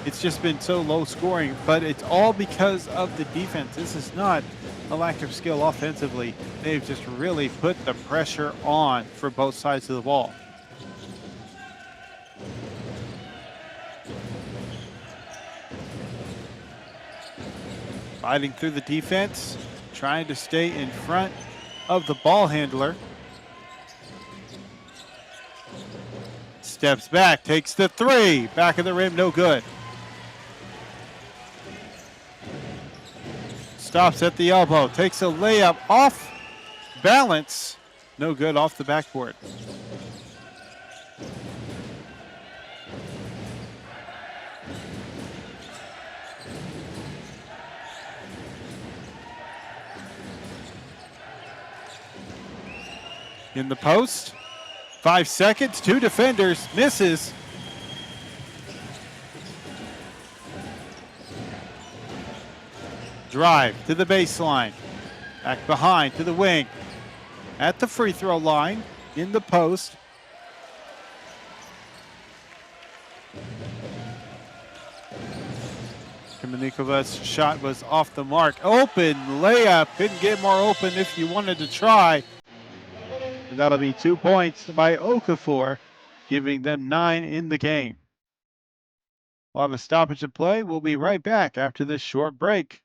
it's just been so low scoring, but it's all because of the defense. This is not a lack of skill offensively. They've just really put the pressure on for both sides of the ball. Fighting through the defense, trying to stay in front of the ball handler. Steps back, takes the three. Back of the rim, no good. Stops at the elbow, takes a layup off balance. No good, off the backboard. In the post, 5 seconds, 2 defenders, misses. Drive to the baseline, back behind to the wing, at the free throw line, in the post. Kamanikova's shot was off the mark. Open layup, couldn't get more open if you wanted to try. And that'll be 2 points by Okafor, giving them 9 in the game. We'll have a stoppage of play. We'll be right back after this short break.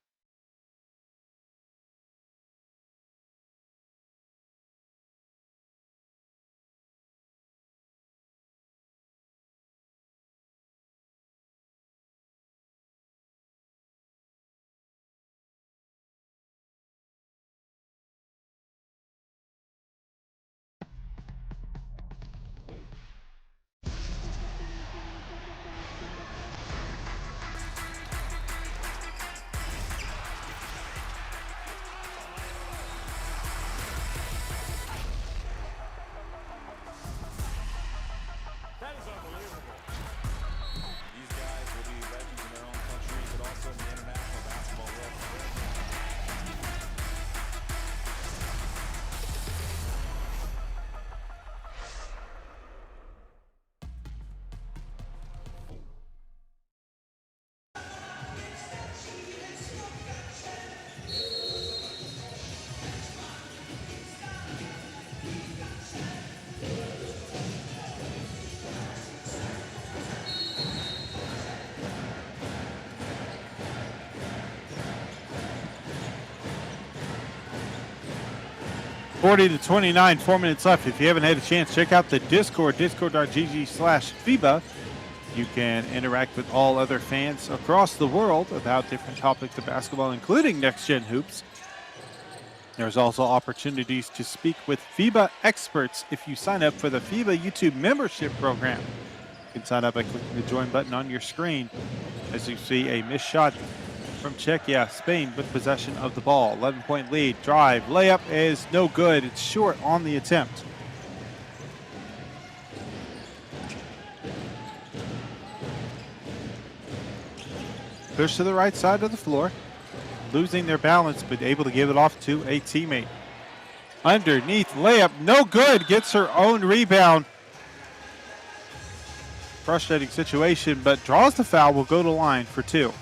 (40-29), 4 minutes left. If you haven't had a chance, check out the Discord, discord.gg/FIBA. You can interact with all other fans across the world about different topics of basketball, including next-gen hoops. There's also opportunities to speak with FIBA experts if you sign up for the FIBA YouTube membership program. You can sign up by clicking the join button on your screen. As you see, a missed shot from Czechia. Spain with possession of the ball. 11-point lead. Drive. Layup is no good. It's short on the attempt. Push to the right side of the floor. Losing their balance, but able to give it off to a teammate. Underneath. Layup. No good. Gets her own rebound. Frustrating situation, but draws the foul. Will go to line for 2.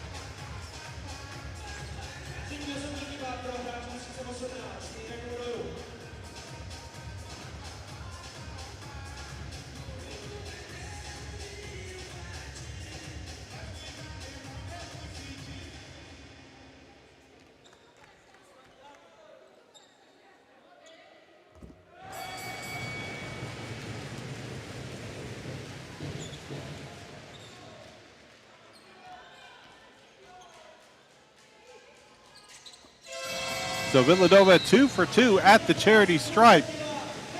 So Villanova 2 for 2 at the charity stripe.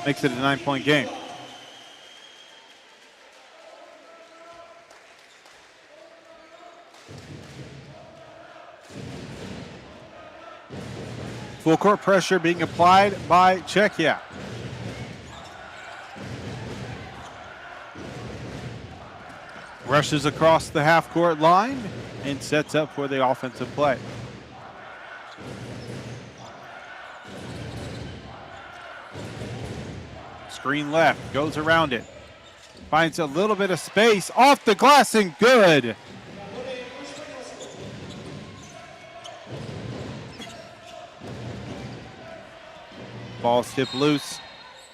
Makes it a 9-point game. Full court pressure being applied by Czechia. Rushes across the half-court line and sets up for the offensive play. Screen left, goes around it. Finds a little bit of space, off the glass and good. Ball tipped loose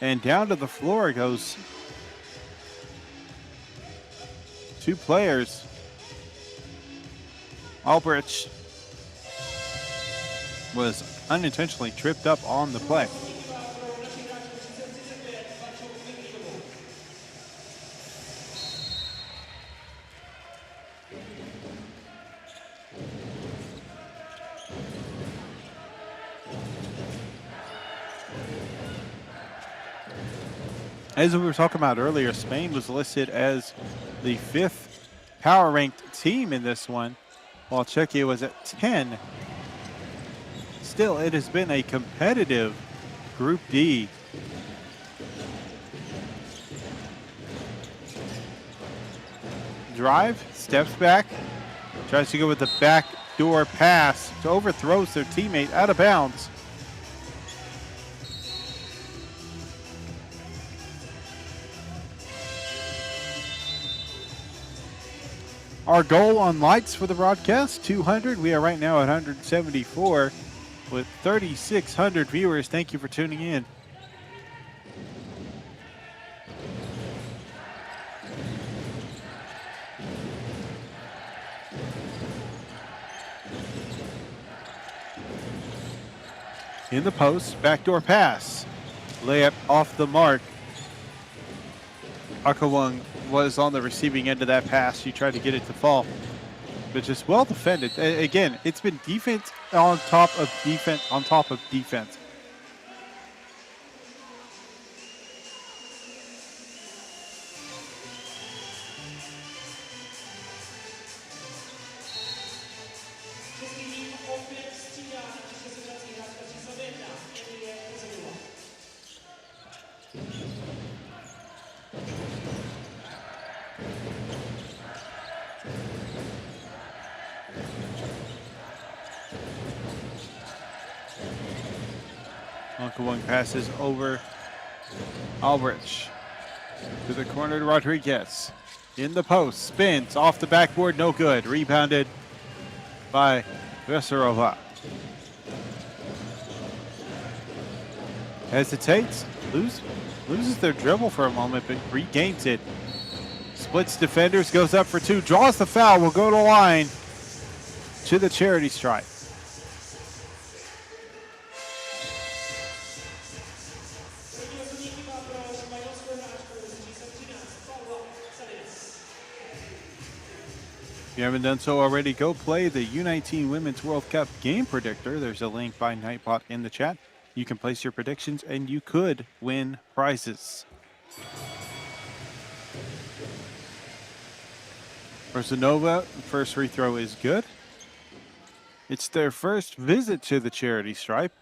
and down to the floor goes. Two players. Albrecht was unintentionally tripped up on the play. As we were talking about earlier, Spain was listed as the 5th power-ranked team in this one, while Czechia was at 10. Still, it has been a competitive Group D. Drive, steps back, tries to go with the backdoor pass, overthrows their teammate out of bounds. Our goal on likes for the broadcast, 200. We are right now at 174 with 3,600 viewers. Thank you for tuning in. In the post, backdoor pass. Layup off the mark. Akawang was on the receiving end of that pass. She tried to get it to fall, but just well defended. Again, it's been defense on top of defense on top of defense. One passes over Albrecht to the corner to Rodriguez. In the post, spins off the backboard, no good. Rebounded by Veserova. Hesitates, loses their dribble for a moment, but regains it. Splits defenders, goes up for two, draws the foul, will go to the line to the charity stripe. If you haven't done so already, go play the U19 Women's World Cup Game Predictor. There's a link by Nightbot in the chat. You can place your predictions and you could win prizes. Versanova, first free throw is good. It's their first visit to the charity stripe.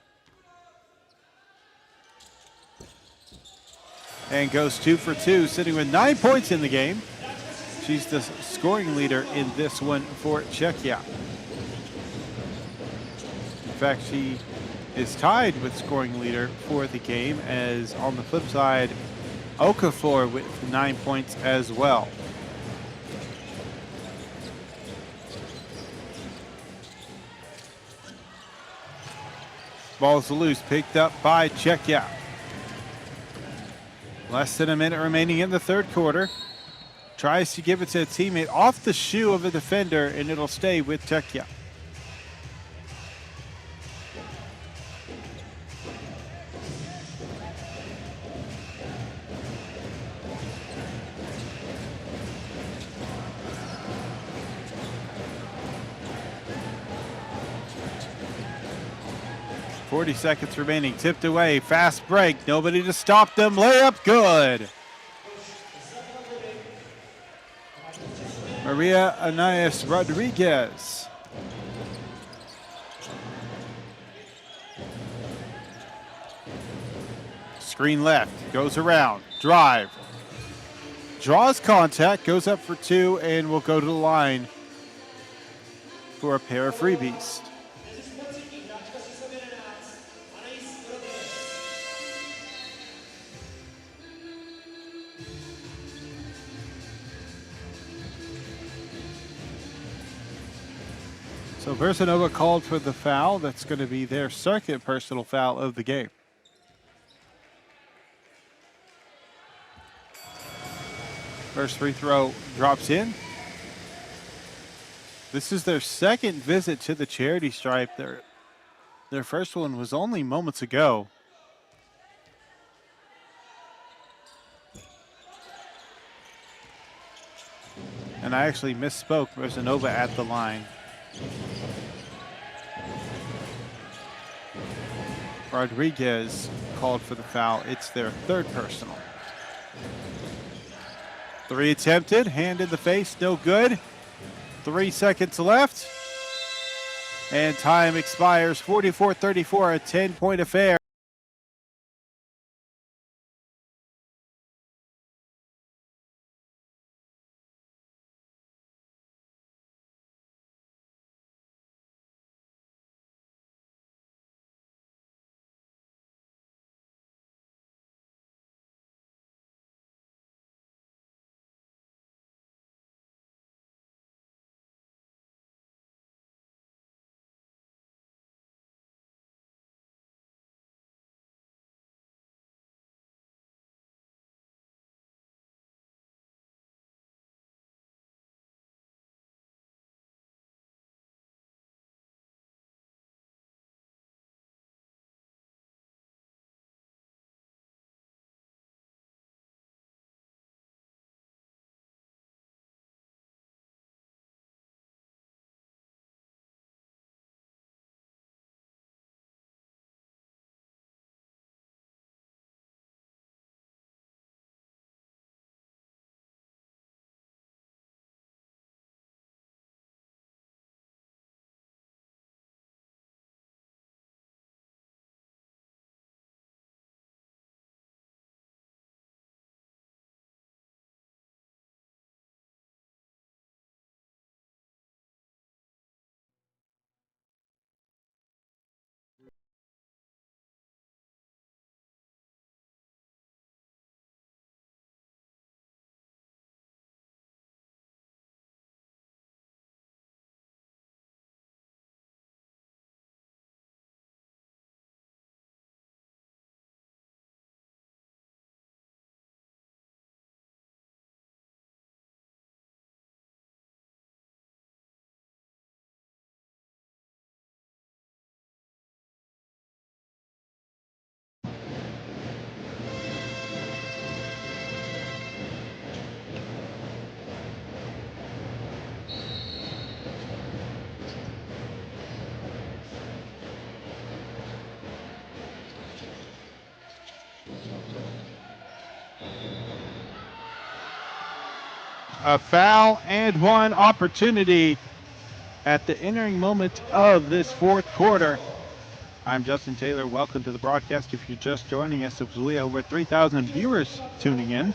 And goes 2 for 2, sitting with 9 points in the game. She's the scoring leader in this one for Czechia. In fact, she is tied with scoring leader for the game, as on the flip side, Okafor with 9 points as well. Ball's loose, picked up by Czechia. Less than a minute remaining in the third quarter. Tries to give it to a teammate off the shoe of a defender, and it'll stay with Czechia. 40 seconds remaining. Tipped away. Fast break. Nobody to stop them. Layup good. Maria Anais Rodriguez. Screen left. Goes around. Drive. Draws contact. Goes up for two and will go to the line for a pair of freebies. So Versanova called for the foul. That's going to be their second personal foul of the game. First free throw drops in. This is their second visit to the charity stripe. Their first one was only moments ago. And I actually misspoke. Versanova at the line. Rodriguez called for the foul. It's their third personal. Three attempted, hand in the face, no good. 3 seconds left. And time expires, 44-34, a 10-point affair. A foul and one opportunity at the entering moment of this fourth quarter. I'm Justin Taylor. Welcome to the broadcast. If you're just joining us, it was over 3,000 viewers tuning in.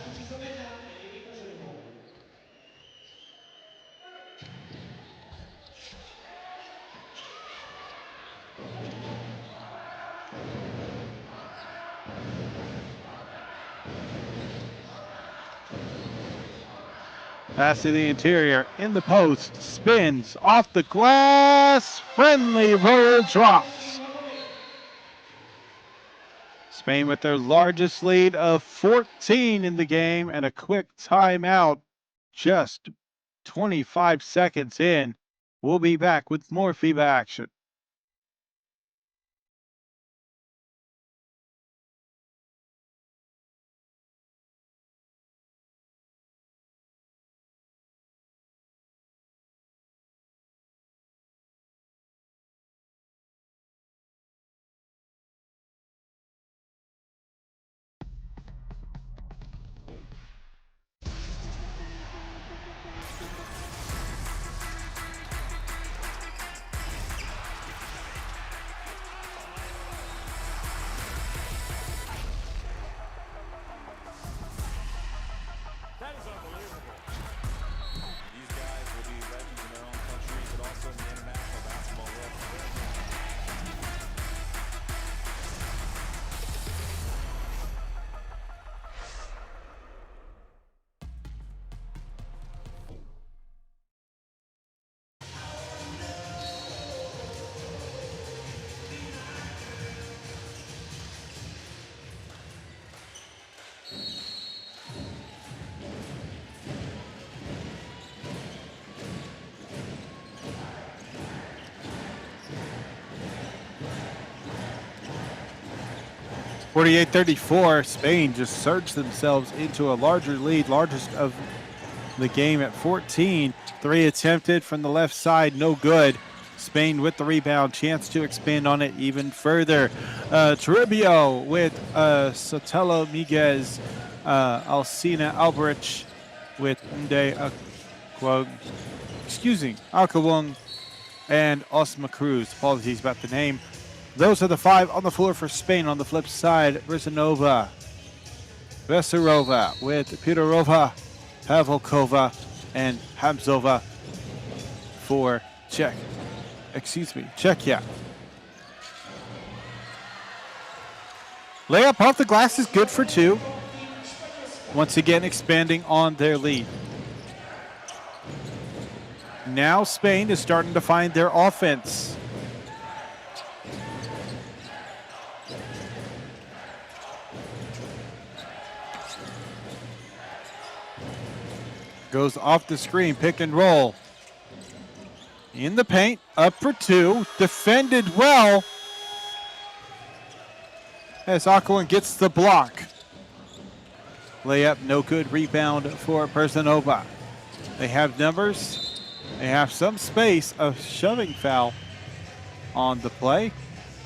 Pass to the interior, in the post, spins, off the glass, friendly roll drops. Spain with their largest lead of 14 in the game and a quick timeout just 25 seconds in. We'll be back with more FIBA action. 48-34, Spain just surged themselves into a larger lead, largest of the game at 14. 3 attempted from the left side, no good. Spain with the rebound, chance to expand on it even further. Toribio with Sotelo Miguez, Alcina Alberich with Nde Akawung, and Osma Cruz. Apologies about the name. Those are the 5 on the floor for Spain. On the flip side, Veserova with Pitarova, Pavlkova, and Hamzova for Czechia. Layup off the glass is good for 2. Once again, expanding on their lead. Now Spain is starting to find their offense. Goes off the screen, pick and roll. In the paint, up for 2, defended well. As Aquilin gets the block. Layup, no good. Rebound for Personova. They have numbers. They have some space. A shoving foul on the play.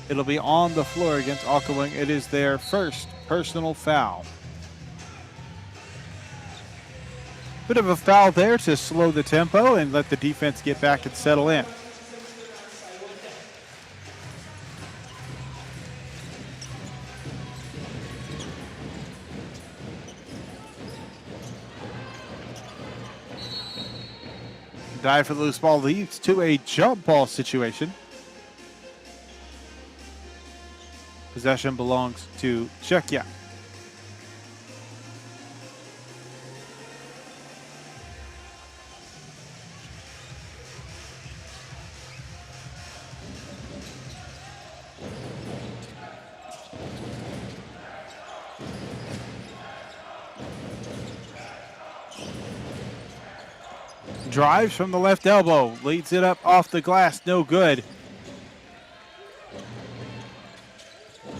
It'll be on the floor against Aquilin. It is their first personal foul. Bit of a foul there to slow the tempo and let the defense get back and settle in. Dive for the loose ball leads to a jump ball situation. Possession belongs to Czechia. Drives from the left elbow, leads it up off the glass, no good.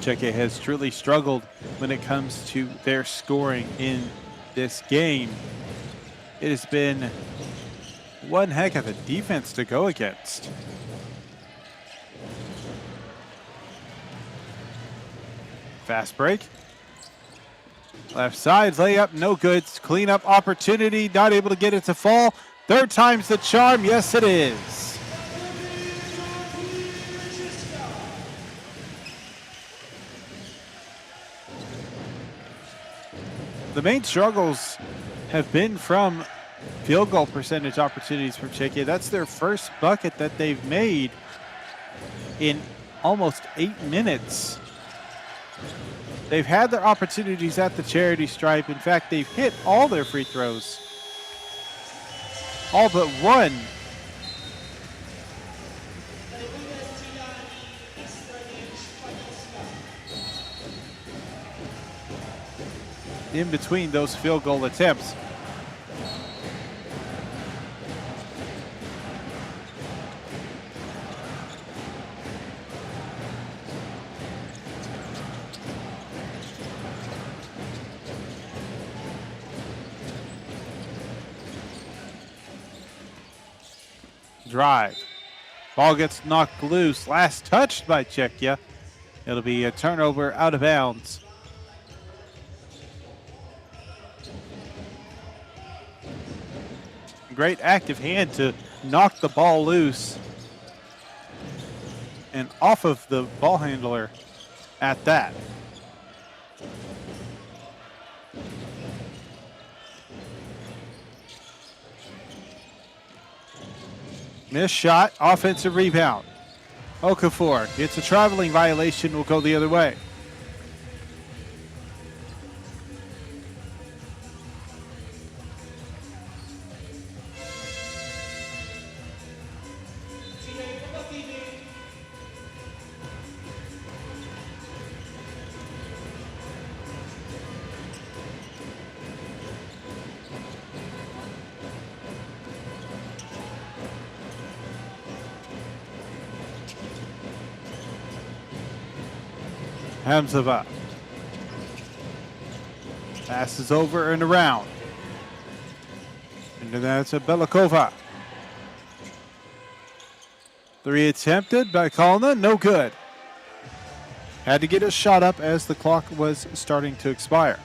Czechia has truly struggled when it comes to their scoring in this game. It has been one heck of a defense to go against. Fast break. Left side, layup, no good. Clean up opportunity, not able to get it to fall. Third time's the charm, yes it is. The main struggles have been from field goal percentage opportunities from Czechia. That's their first bucket that they've made in almost 8 minutes. They've had their opportunities at the charity stripe. In fact, they've hit all their free throws. All but one. In between those field goal attempts. Drive. Ball gets knocked loose. Last touched by Czechia. It'll be a turnover out of bounds. Great active hand to knock the ball loose and off of the ball handler at that. Missed shot, offensive rebound. Okafor gets a traveling violation, will go the other way. Hamzova Passes over and around. And that's a Belikova. 3 attempted by Kalna, no good. Had to get a shot up as the clock was starting to expire.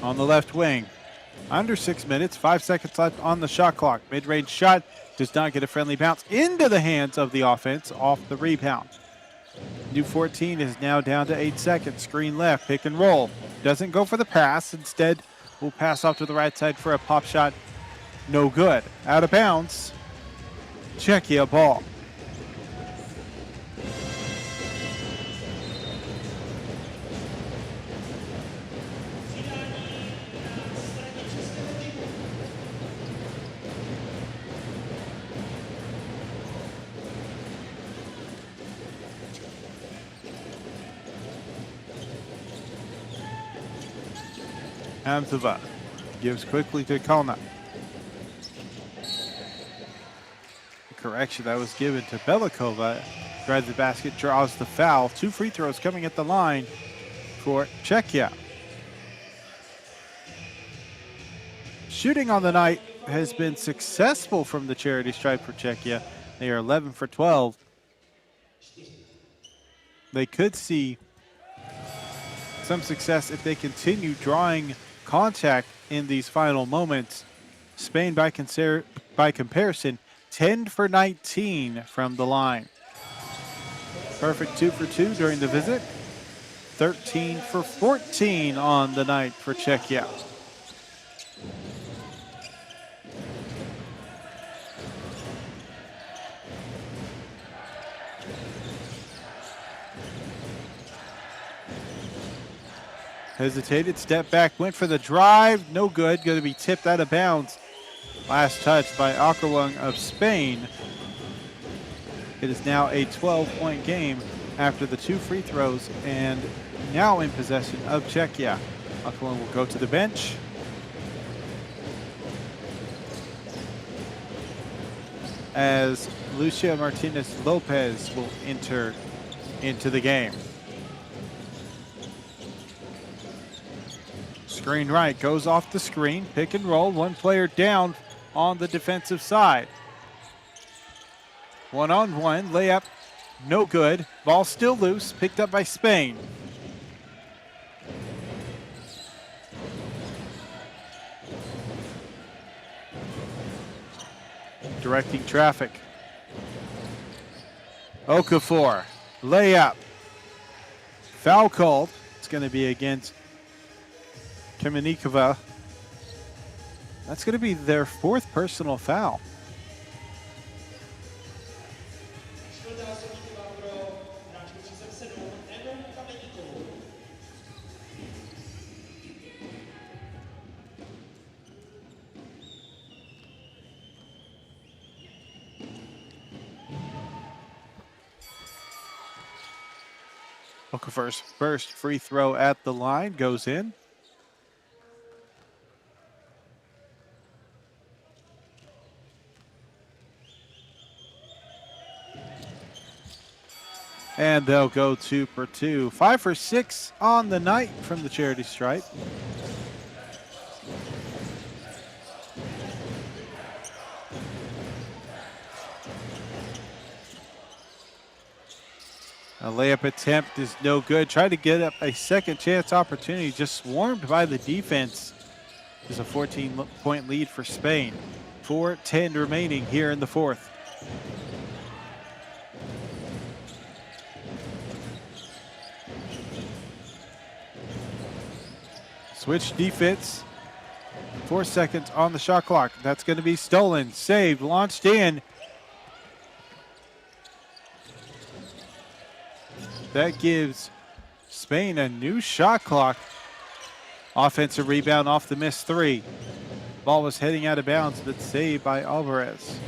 On the left wing, under 6 minutes, 5 seconds left on the shot clock. Mid-range shot does not get a friendly bounce into the hands of the offense off the rebound. New 14 is now down to 8 seconds. Screen left, pick and roll. Doesn't go for the pass. Instead, will pass off to the right side for a pop shot. No good. Out of bounds. Czechia ball. Hamzova gives quickly to Kalna. Correction that was given to Belikova. Drives the basket, draws the foul. 2 free throws coming at the line for Czechia. Shooting on the night has been successful from the charity stripe for Czechia. They are 11 for 12. They could see some success if they continue drawing contact in these final moments. Spain, by comparison, 10 for 19 from the line. Perfect 2 for 2 during the visit. 13 for 14 on the night for Czechia. Hesitated, step back, went for the drive, no good, going to be tipped out of bounds. Last touch by Akerlung of Spain. It is now a 12-point game after the 2 free throws and now in possession of Czechia. Akerlung will go to the bench. As Lucia Martinez Lopez will enter into the game. Screen right, goes off the screen, pick and roll, 1 player down on the defensive side. 1-on-1, layup, no good. Ball still loose, picked up by Spain. Directing traffic. Okafor, layup. Foul called. It's going to be against Kamenikova. That's going to be their 4th personal foul. Okafor's first free throw at the line goes in. And they'll go 2 for 2. 5 for 6 on the night from the charity stripe. A layup attempt is no good. Tried to get up a second chance opportunity, just swarmed by the defense. There's a 14-point lead for Spain. 4:10 remaining here in the 4th. Switch defense. 4 seconds on the shot clock. That's going to be stolen, saved, launched in. That gives Spain a new shot clock. Offensive rebound off the missed 3. Ball was heading out of bounds, but saved by Alvarez.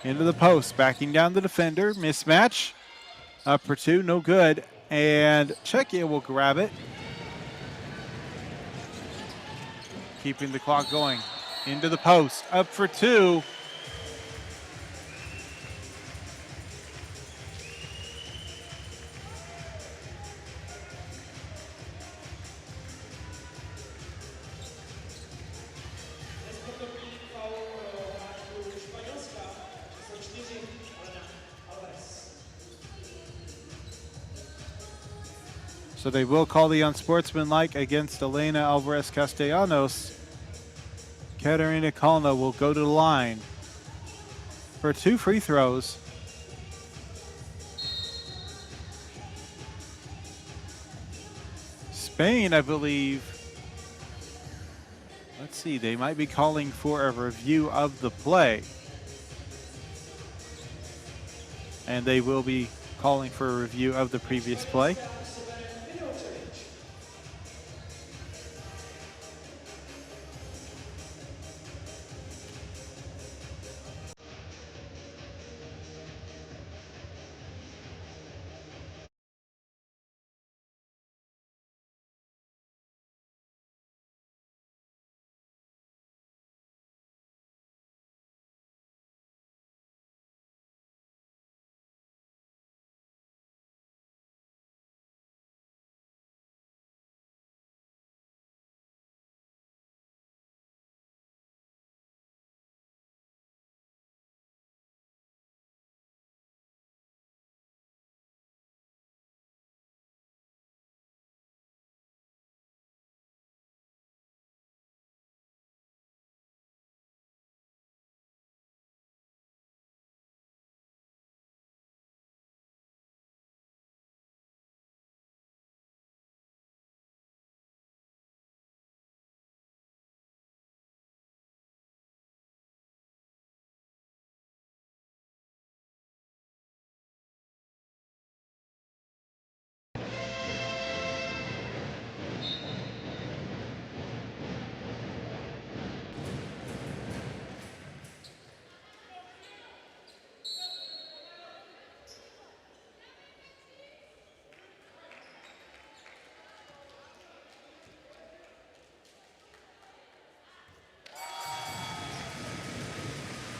Into the post, backing down the defender. Mismatch. Up for two, no good. And Czechia will grab it. Keeping the clock going. Into the post, up for two. So they will call the unsportsmanlike against Elena Alvarez Castellanos. Katerina Kalna will go to the line for 2 free throws. Spain, I believe. Let's see, they might be calling for a review of the play. And they will be calling for a review of the previous play.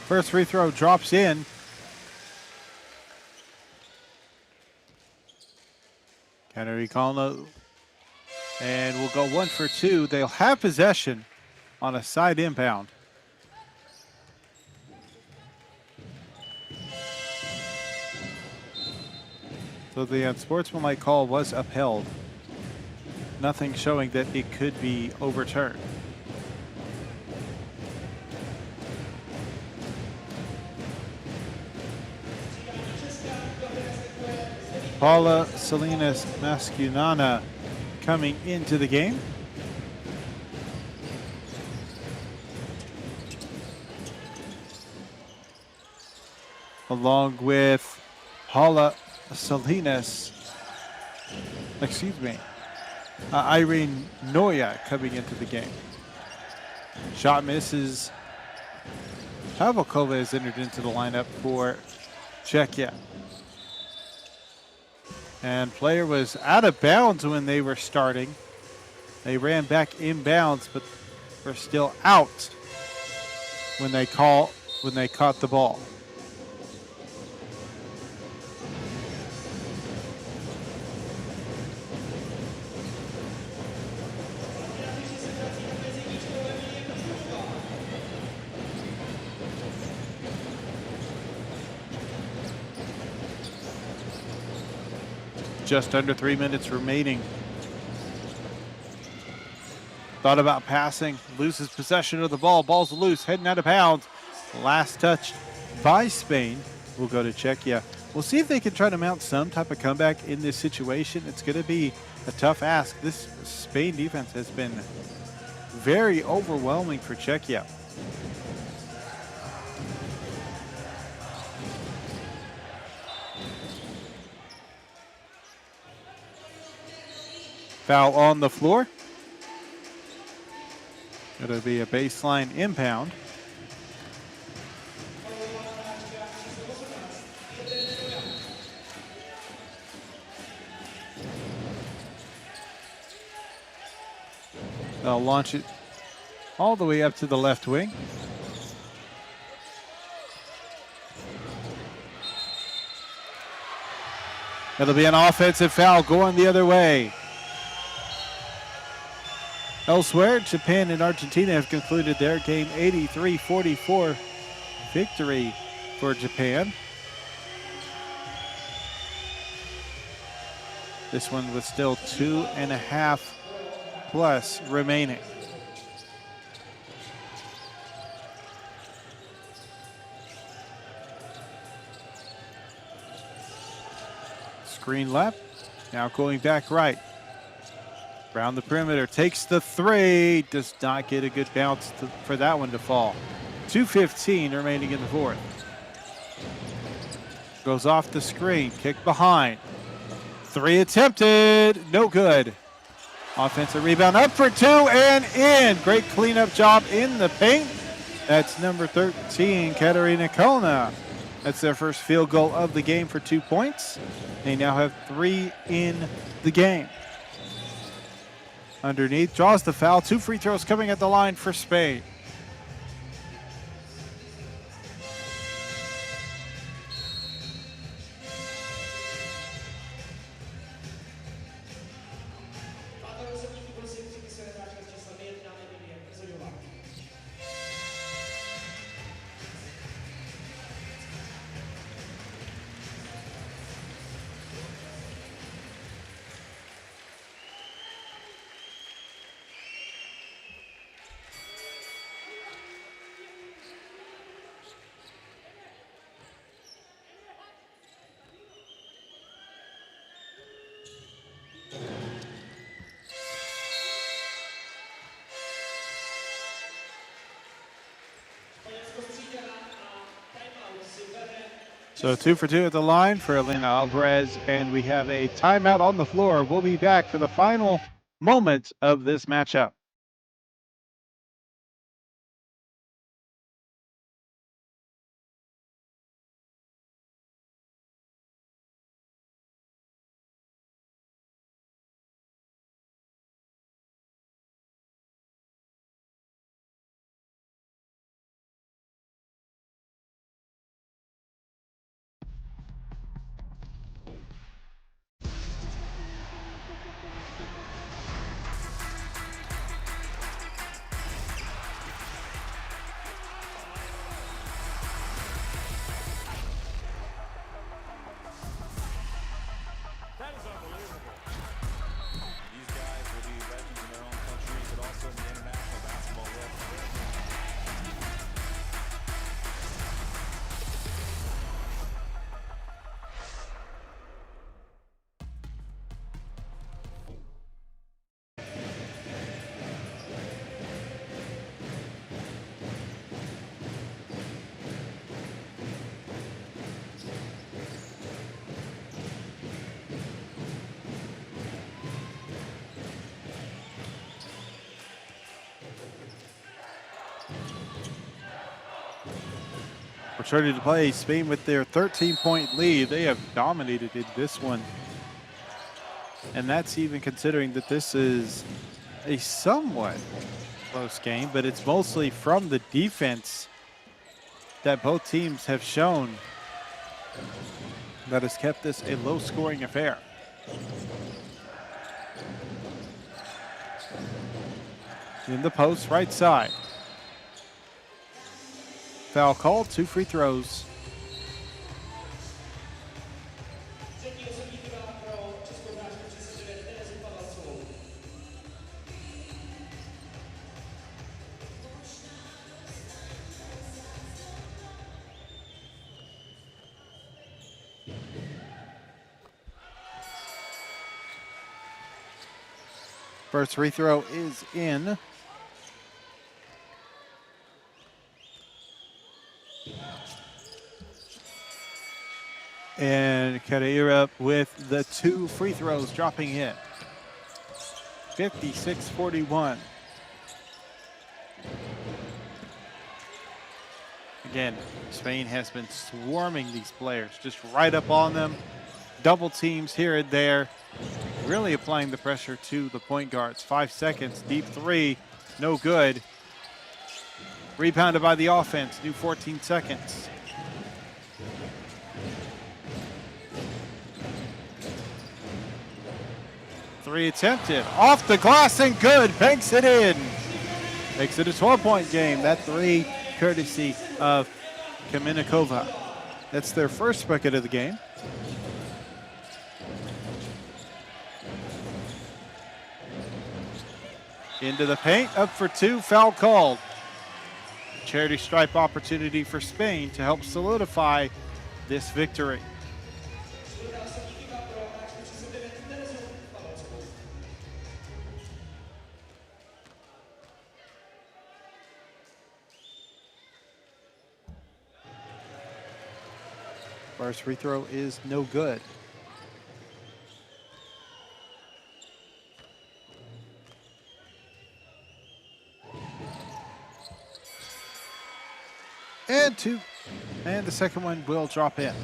First free throw drops in. Katerina Kalna, and we'll go 1 for 2. They'll have possession on a side inbound. So the unsportsmanlike call was upheld. Nothing showing that it could be overturned. Paula Salinas Mascunana coming into the game. Along with Paula Salinas, Irene Noya coming into the game. Shot misses. Pavlakova has entered into the lineup for Czechia. And player was out of bounds when they were starting. They ran back inbounds, but were still out when they caught the ball. Just under 3 minutes remaining. Thought about passing, loses possession of the ball. Ball's loose, heading out of bounds. Last touch by Spain will go to Czechia. We'll see if they can try to mount some type of comeback in this situation. It's going to be a tough ask. This Spain defense has been very overwhelming for Czechia. Foul on the floor. It'll be a baseline impound. They'll launch it all the way up to the left wing. It'll be an offensive foul going the other way. Elsewhere, Japan and Argentina have concluded their game 83-44 victory for Japan. This one with still 2.5 plus remaining. Screen left, now going back right. Around the perimeter, takes the three, does not get a good bounce for that one to fall. 2:15 remaining in the fourth. Goes off the screen, kick behind. Three attempted, no good. Offensive rebound up for two and in. Great cleanup job in the paint. That's number 13, Katarina Kolna. That's their first field goal of the game for 2 points. They now have 3 in the game. Underneath, draws the foul. 2 free throws coming at the line for Spain. So 2 for 2 at the line for Elena Alvarez, and we have a timeout on the floor. We'll be back for the final moments of this matchup. Returning to play, Spain with their 13-point lead. They have dominated in this one. And that's even considering that this is a somewhat close game, but it's mostly from the defense that both teams have shown that has kept this a low-scoring affair. In the post, right side. Foul called, 2 free throws. First free throw is in. And Carreira with the 2 free throws dropping in. 56-41. Again, Spain has been swarming these players, just right up on them. Double teams here and there. really applying the pressure to the point guards. 5 seconds, deep three, no good. Rebounded by the offense, new 14 seconds. Three attempted, off the glass and good, banks it in. Makes it a 12-point game. That three courtesy of Kamenikova. That's their first bucket of the game. Into the paint, up for two, foul called. Charity stripe opportunity for Spain to help solidify this victory. First free throw is no good. And two. And the second one will drop in.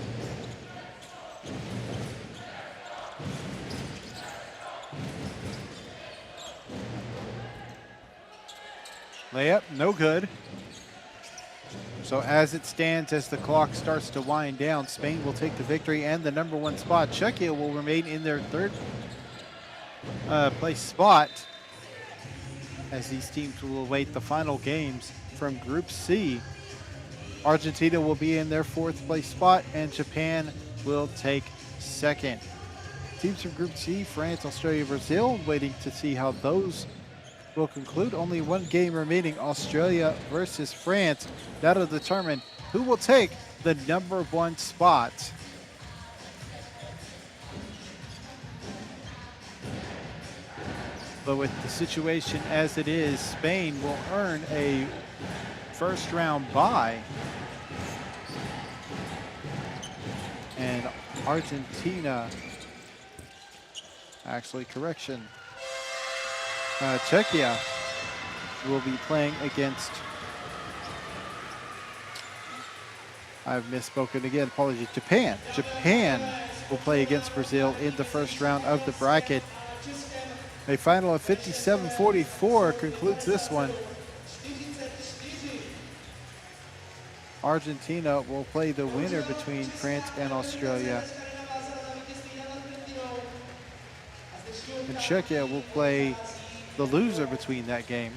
Layup, no good. So as it stands, as the clock starts to wind down, Spain will take the victory and the number one spot. Czechia will remain in their third place spot as these teams will await the final games from Group C. Argentina will be in their fourth place spot and Japan will take second. Teams from Group C, France, Australia, Brazil, waiting to see how those will conclude. Only one game remaining, Australia versus France. That'll determine who will take the number one spot. But with the situation as it is, Spain will earn a first round bye. And Argentina, actually correction, Czechia will be playing against, I've misspoken again, apologies, Japan. Japan will play against Brazil in the first round of the bracket. A final of 57-44 concludes this one. Argentina will play the winner between France and Australia. And Czechia will play the loser between that game.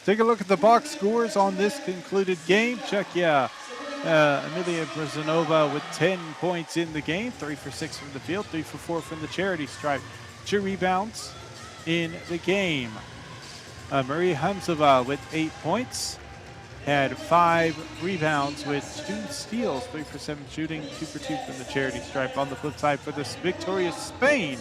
Take a look at the box scores on this concluded game. Czechia, Emilia Brazanova with 10 points in the game, 3 for 6 from the field, 3 for 4 from the charity stripe. 2 rebounds in the game. Maria Hamzova with 8 points. Had 5 rebounds with 2 steals, 3 for 7 shooting, 2 for 2 from the charity stripe. On the flip side for this victorious Spain,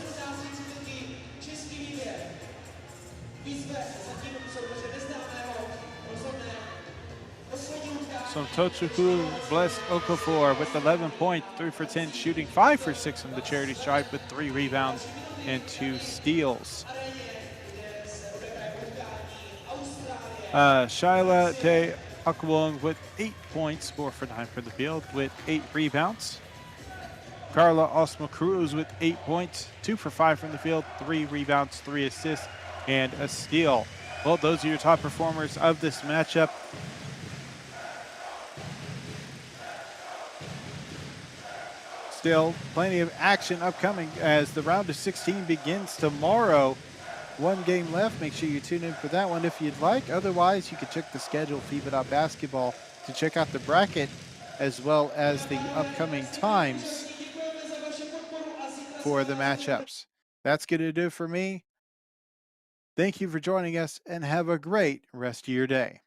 Somtochukwu Blessed Okafor with 11 points, 3 for 10 shooting, 5 for 6 from the charity stripe with 3 rebounds and 2 steals. Shaila De Akwong with 8 points, 4 for 9 for the field with 8 rebounds. Carla Osma Cruz with 8 points, 2 for 5 from the field, 3 rebounds, 3 assists, and a steal. Well, those are your top performers of this matchup. Still plenty of action upcoming as the round of 16 begins tomorrow. 1 game left. Make sure you tune in for that one if you'd like. Otherwise, you can check the schedule, FIBA.basketball, to check out the bracket as well as the upcoming times for the matchups. That's going to do it for me. Thank you for joining us and have a great rest of your day.